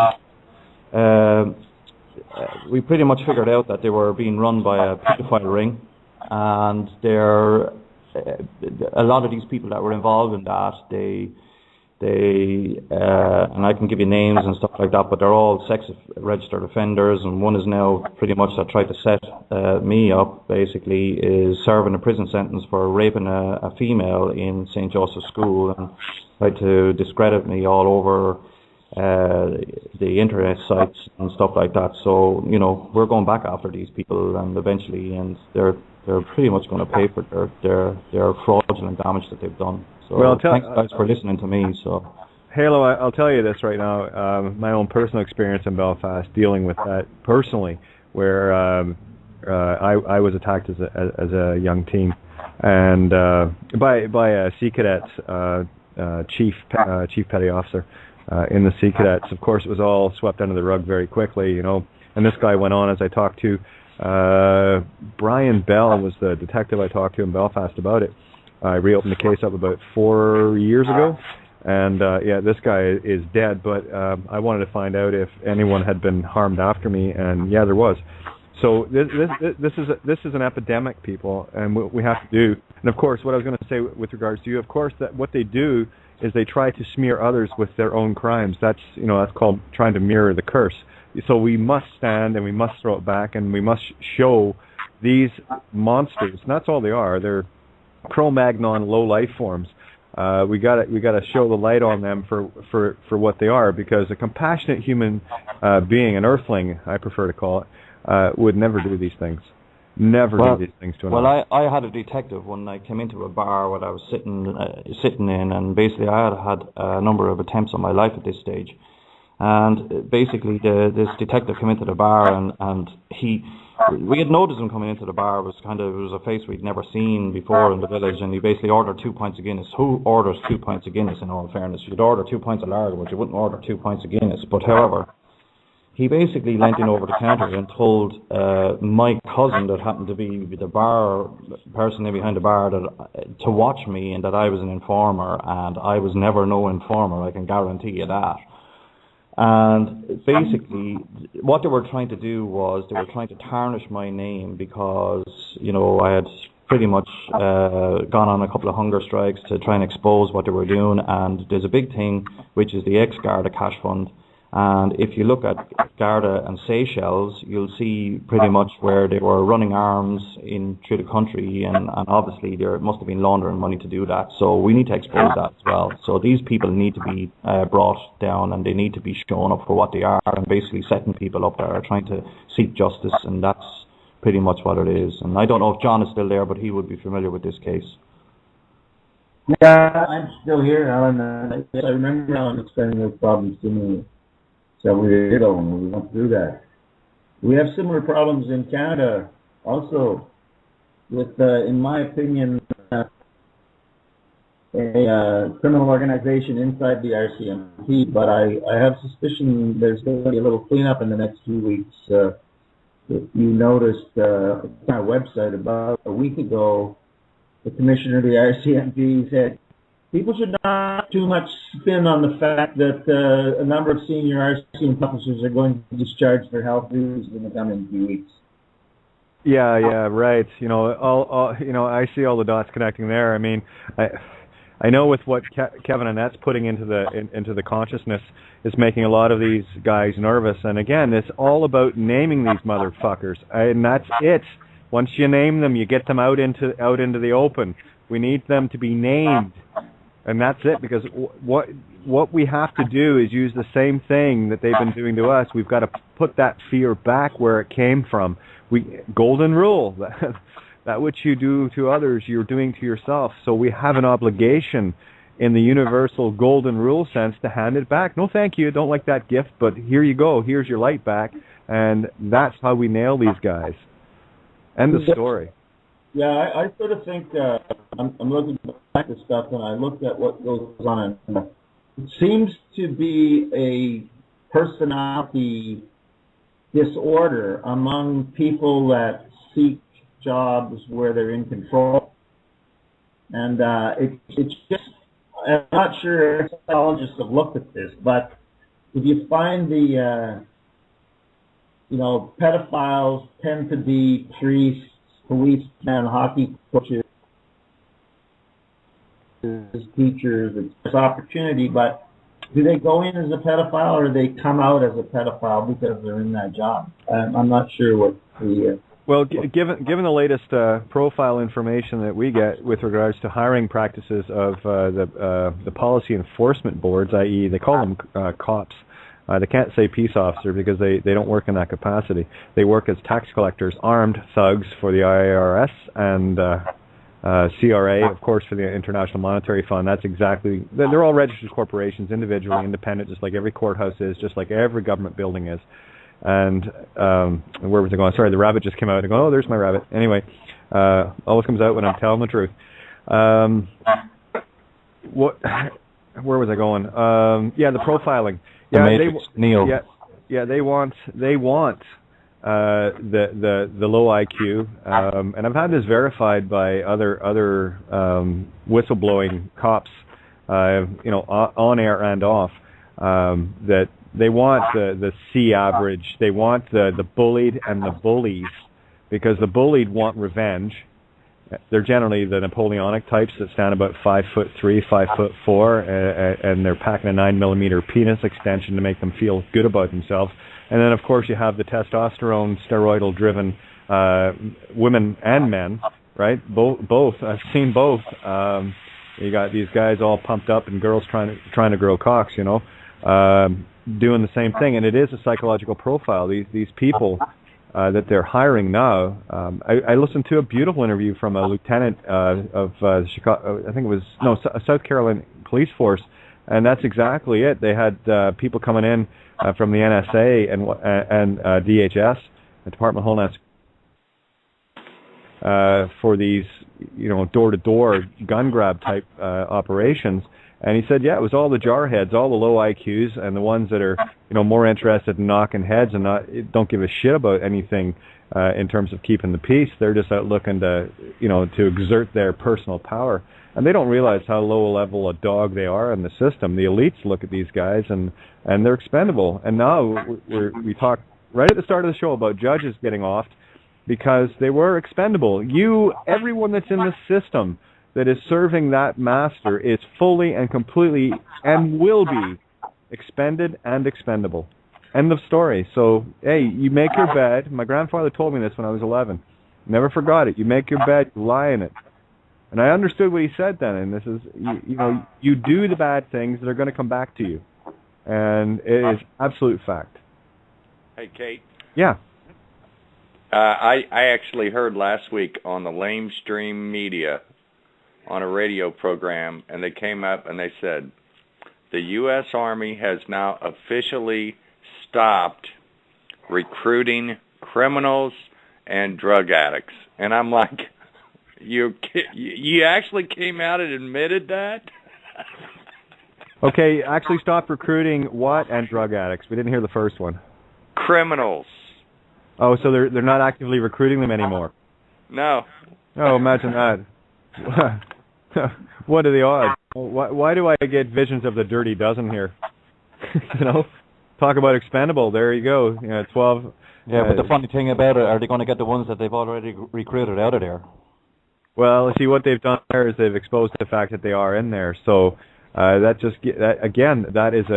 figured out that they were being run by a pedophile ring, and a lot of these people that were involved in that, they and I can give you names and stuff like that, but they're all sex registered offenders, and one is now pretty much that tried to set me up, basically, is serving a prison sentence for raping a female in St. Joseph's School, and tried to discredit me all over the internet sites and stuff like that. So we're going back after these people, and eventually, and they're pretty much going to pay for their fraudulent damage that they've done. So thanks guys for listening to me. So Halo, I'll tell you this right now. My own personal experience in Belfast, dealing with that personally, where I was attacked as a young teen, and by a Sea Cadets chief petty officer in the Sea Cadets. Of course, it was all swept under the rug very quickly, And this guy went on, as I talked to Brian Bell was the detective I talked to in Belfast about it. I reopened the case up about 4 years ago. And this guy is dead, but I wanted to find out if anyone had been harmed after me, and yeah, there was. So this is an epidemic, people, and what we have to do. And of course, what I was going to say with regards to you, of course, that what they do is they try to smear others with their own crimes. That's called trying to mirror the curse. So we must stand and we must throw it back, and we must show these monsters. And that's all they are. They're Cro-Magnon low life forms. We gotta show the light on them for what they are, because a compassionate human being, an earthling, I prefer to call it, would never do these things. Never do these things to another. Well, I had a detective when I came into a bar where I was sitting in, and basically I had a number of attempts on my life at this stage. And basically this detective came into the bar, and we had noticed him coming into the bar. It was a face we'd never seen before in the village, and he basically ordered 2 pints of Guinness. Who orders 2 pints of Guinness, in all fairness? You'd order 2 pints of lager, but you wouldn't order 2 pints of Guinness. But however, he basically leant in over the counter and told my cousin, that happened to be the bar person behind the bar, to watch me, and that I was an informer, and I was never no informer, I can guarantee you that. And basically, what they were trying to do was they were trying to tarnish my name, because I had pretty much gone on a couple of hunger strikes to try and expose what they were doing. And there's a big thing, which is the ex-Garda cash fund. And if you look at Garda and Seychelles, you'll see pretty much where they were running arms through the country, and obviously there must have been laundering money to do that. So we need to expose that as well. So these people need to be brought down, and they need to be shown up for what they are, and basically setting people up that are trying to seek justice, and that's pretty much what it is. And I don't know if John is still there, but he would be familiar with this case. Yeah, I'm still here, Alan. I remember Alan explaining those problems to me. So we did when we went through that. We have similar problems in Canada also with, in my opinion, a criminal organization inside the RCMP, but I have suspicion there's going to be a little cleanup in the next few weeks. If you noticed on our website about a week ago, the commissioner of the RCMP said, people should not too much spin on the fact that a number of senior RCMP officers are going to be discharged for health duties in the coming few weeks. Yeah, right. I see all the dots connecting there. I mean, I know with what Kevin Annette's putting into the consciousness is making a lot of these guys nervous. And again, it's all about naming these motherfuckers, and that's it. Once you name them, you get them out into the open. We need them to be named. And that's it, because what we have to do is use the same thing that they've been doing to us. We've got to put that fear back where it came from. Golden rule, that which you do to others, you're doing to yourself. So we have an obligation in the universal golden rule sense to hand it back. No, thank you, don't like that gift, but here you go. Here's your light back. And that's how we nail these guys. End of story. Yeah, I sort of think I'm looking back at stuff, and I looked at what goes on, and it seems to be a personality disorder among people that seek jobs where they're in control. And it's just, I'm not sure if psychologists have looked at this, but if you find the, pedophiles tend to be priests, policemen, hockey coaches, teachers. It's opportunity, but do they go in as a pedophile, or do they come out as a pedophile because they're in that job? I'm not sure what the Well, given the latest profile information that we get with regards to hiring practices of the policy enforcement boards, i.e., they call them cops. They can't say peace officer because they don't work in that capacity. They work as tax collectors, armed thugs for the IRS and CRA, of course, for the International Monetary Fund. That's exactly. They're all registered corporations, individually independent, just like every courthouse is, just like every government building is. And where was I going? Sorry, the rabbit just came out. I go, oh, there's my rabbit. Anyway, always comes out when I'm telling the truth. Where was I going? Yeah, the profiling. Yeah, the Matrix, Neo. Yeah, they want the low IQ, and I've had this verified by other whistleblowing cops, on air and off, that. They want the C average. They want the bullied and the bullies, because the bullied want revenge. They're generally the Napoleonic types that stand about 5'3", 5'4", and they're packing a 9mm penis extension to make them feel good about themselves. And then, of course, you have the testosterone, steroidal-driven women and men, right? Both. I've seen both. You got these guys all pumped up and girls trying to grow cocks, doing the same thing, and it is a psychological profile. These people that they're hiring now. I listened to a beautiful interview from a lieutenant of Chicago. I think it was South Carolina Police Force, and that's exactly it. They had people coming in from the NSA and DHS, the Department of Homeland Security, for these door-to-door gun grab type operations. And he said, yeah, it was all the jarheads, all the low IQs, and the ones that are, more interested in knocking heads and don't give a shit about anything in terms of keeping the peace. They're just out looking to exert their personal power. And they don't realize how low a level a dog they are in the system. The elites look at these guys, and they're expendable. And now we talked right at the start of the show about judges getting offed because they were expendable. Everyone that's in the system that is serving that master is fully and completely and will be expended and expendable. End of story. So, hey, you make your bed. My grandfather told me this when I was 11. Never forgot it. You make your bed, you lie in it. And I understood what he said then, and this is, you do the bad things that are going to come back to you. And it is absolute fact. Hey, Kate. Yeah. I actually heard last week on the lamestream media on a radio program, and they came up and they said, the U.S. Army has now officially stopped recruiting criminals and drug addicts. And I'm like, you actually came out and admitted that? Okay, actually stopped recruiting what and drug addicts? We didn't hear the first one. Criminals. Oh, so they're not actively recruiting them anymore? No. Oh, imagine that. What are the odds? Why do I get visions of the Dirty Dozen here? Talk about expendable. There you go. 12. Yeah, but the funny thing about it, are they going to get the ones that they've already recruited out of there? Well, see, what they've done there is they've exposed the fact that they are in there. So that is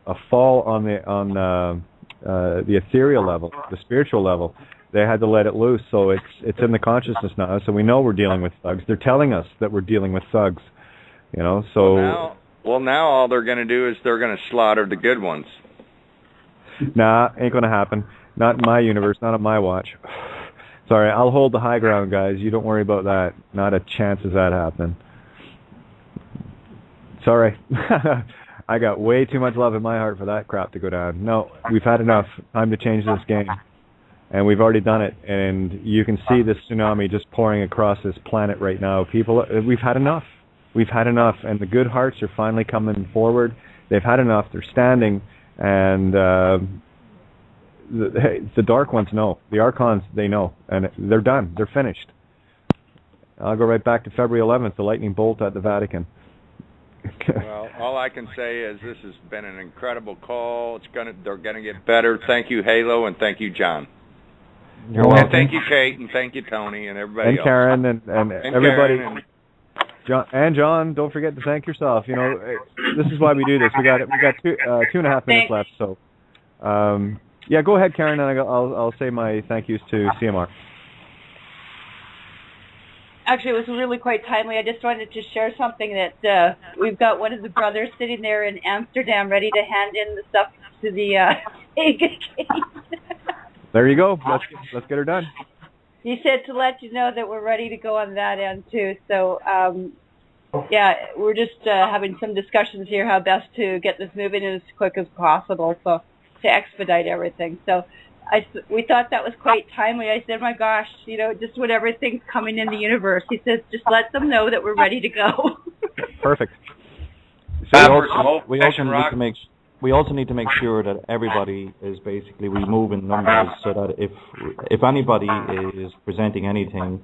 a fall on the ethereal level, the spiritual level. They had to let it loose, so it's in the consciousness now. So we know we're dealing with thugs. They're telling us that we're dealing with thugs. So now all they're going to do is they're going to slaughter the good ones. Nah, ain't going to happen. Not in my universe, not on my watch. Sorry, I'll hold the high ground, guys. You don't worry about that. Not a chance is that happening. Sorry. I got way too much love in my heart for that crap to go down. No, we've had enough. Time to change this game. And we've already done it. And you can see this tsunami just pouring across this planet right now. People, we've had enough. We've had enough. And the good hearts are finally coming forward. They've had enough. They're standing. And the dark ones know. The archons, they know. And they're done. They're finished. I'll go right back to February 11th, the lightning bolt at the Vatican. Well, all I can say is this has been an incredible call. They're gonna get better. Thank you, Halo, and thank you, John. You're welcome. And thank you, Kate, and thank you, Tony, and everybody and else. Karen, and everybody. Karen John, don't forget to thank yourself. This is why we do this. We got 2.5 minutes left. So, yeah, go ahead, Karen, and I'll say my thank yous to CMR. Actually, it was really quite timely. I just wanted to share something that we've got one of the brothers sitting there in Amsterdam ready to hand in the stuff to the Hague case. There you go. Let's get her done. He said to let you know that we're ready to go on that end too. So, yeah, we're just having some discussions here how best to get this moving as quick as possible, so to expedite everything. So we thought that was quite timely. I said, my gosh, just when everything's coming in the universe, he says, just let them know that we're ready to go. Perfect. So we also need to make sure that everybody is basically, we move in numbers so that if anybody is presenting anything,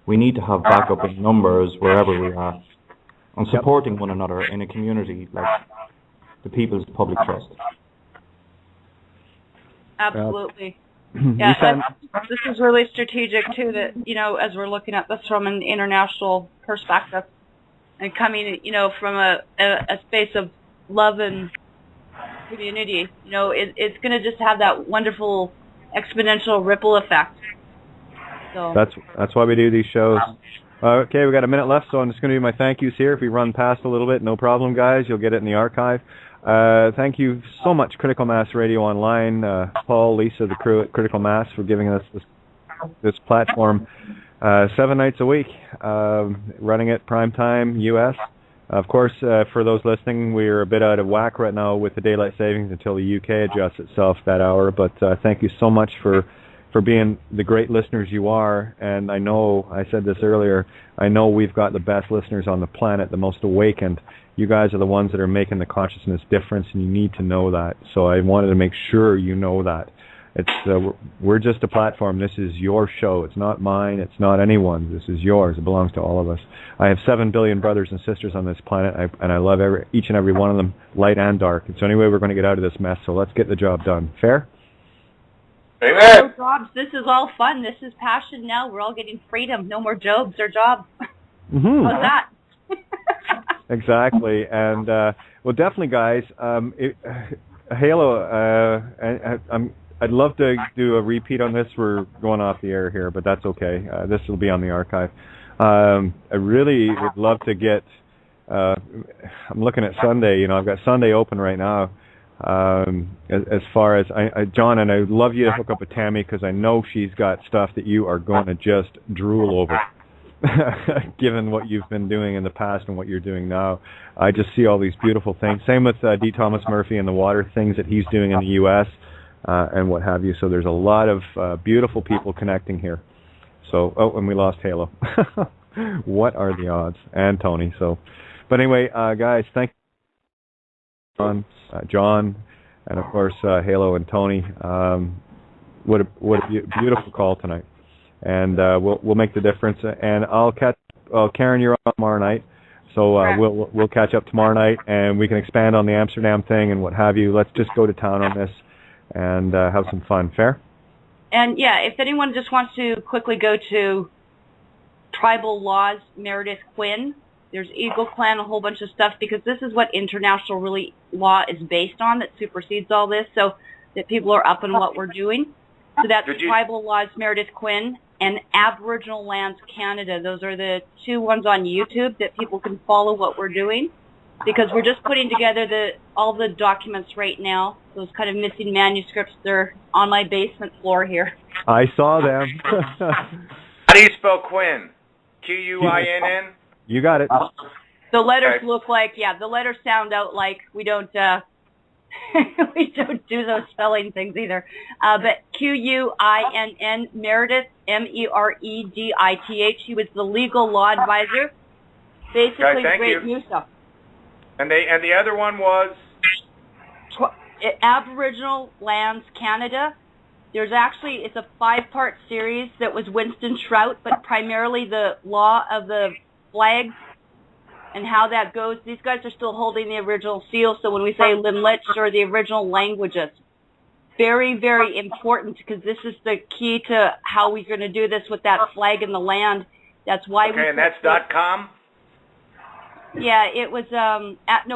we need to have backup in numbers wherever we are, and supporting one another in a community like the people's public trust. Absolutely. Yeah, this is really strategic too, that, as we're looking at this from an international perspective and coming, from a space of love and community, it's going to just have that wonderful exponential ripple effect. So that's why we do these shows. Okay, we got a minute left, so I'm just going to do my thank yous here. If we run past a little bit, no problem, guys. You'll get it in the archive. Thank you so much, Critical Mass Radio Online, Paul, Lisa, the crew at Critical Mass, for giving us this platform 7 nights a week, running it prime time, U.S. Of course, for those listening, we're a bit out of whack right now with the daylight savings until the U.K. adjusts itself that hour, but thank you so much for being the great listeners you are. And I know, I said this earlier, I know we've got the best listeners on the planet, the most awakened. You guys are the ones that are making the consciousness difference, and you need to know that. So I wanted to make sure you know that. We're just a platform. This is your show. It's not mine. It's not anyone's. This is yours. It belongs to all of us. I have 7 billion brothers and sisters on this planet, and I love each and every one of them, light and dark. It's the only way we're going to get out of this mess, so let's get the job done. Fair? Amen. No jobs. This is all fun. This is passion now. We're all getting freedom. No more jobs or jobs. Mm-hmm. How's that? Exactly. And, well, definitely, guys, Halo, I'd love to do a repeat on this. We're going off the air here, but that's okay. This will be on the archive. I really would love to get, I'm looking at Sunday, I've got Sunday open right now. As far as John, and I'd love you to hook up with Tammy, because I know she's got stuff that you are going to just drool over, given what you've been doing in the past and what you're doing now. I just see all these beautiful things. Same with D. Thomas Murphy and the water things that he's doing in the U.S. And what have you. So there's a lot of beautiful people connecting here. So, and we lost Halo. What are the odds? And Tony. So, but anyway, guys, thank you, John, and of course Halo and Tony. What a beautiful call tonight, and we'll make the difference. And I'll catch. Karen, you're on tomorrow night, so we'll catch up tomorrow night, and we can expand on the Amsterdam thing and what have you. Let's just go to town on this and have some fun. Fair? And yeah, if anyone just wants to quickly go to Tribal Laws, Meredith Quinn. There's Eagle Clan, a whole bunch of stuff, because this is what international law is based on, that supersedes all this, so that people are up on what we're doing. So that's Tribal Laws, Meredith Quinn, and Aboriginal Lands Canada. Those are the 2 ones on YouTube that people can follow what we're doing, because we're just putting together all the documents right now. Those kind of missing manuscripts, they're on my basement floor here. I saw them. How do you spell Quinn? Quinn? You got it. The letters look like, the letters sound out like we don't we don't do those spelling things either. But Quinn, Meredith, Meredith. He was the legal law advisor. Basically, great new stuff. And the other one was Aboriginal Lands Canada. There's actually, it's a 5-part series that was Winston Trout, but primarily the law of the flags and how that goes. These guys are still holding the original seal, so when we say Limlich or the original languages, very, very important, because this is the key to how we're going to do this with that flag in the land. That's why and that's .com? Yeah, it was,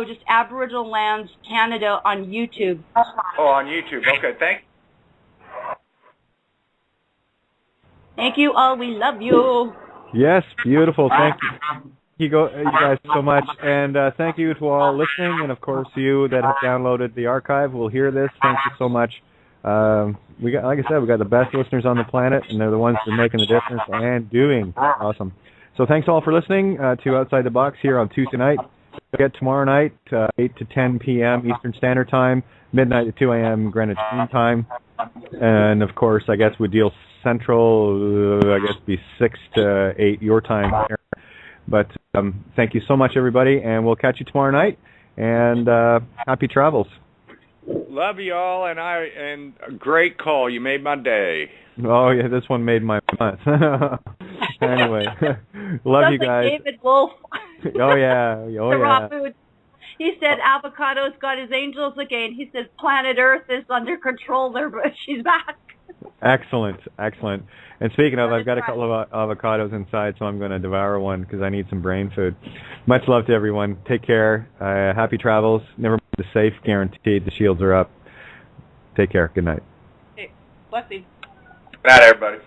just Aboriginal Lands Canada on YouTube. Oh, on YouTube. Okay, Thank you all. We love you. Yes, beautiful. Thank you guys so much, and thank you to all listening, and of course you that have downloaded the archive will hear this. Thank you so much. We got, like I said, we got the best listeners on the planet, and they're the ones that are making the difference and doing awesome. So thanks all for listening to Outside the Box here on Tuesday night. We'll get tomorrow night, 8 to 10 p.m. Eastern Standard Time, midnight to 2 a.m. Greenwich Mean Time, and of course, I guess we deal Central, I guess be 6 to 8 your time here. But thank you so much, everybody, and we'll catch you tomorrow night. And happy travels. Love you all, and a great call. You made my day. Oh yeah, this one made my month. Anyway, love you guys. Like David Wolf. Oh yeah, the raw food. He said Avocado's got his angels again. He says planet Earth is under control there, but she's back. Excellent. And speaking of, I've got a couple of avocados inside, so I'm going to devour one because I need some brain food. Much love to everyone. Take care. Happy travels. Never mind the safe, guaranteed. The shields are up. Take care. Good night. Okay. Blessings. Good night, everybody.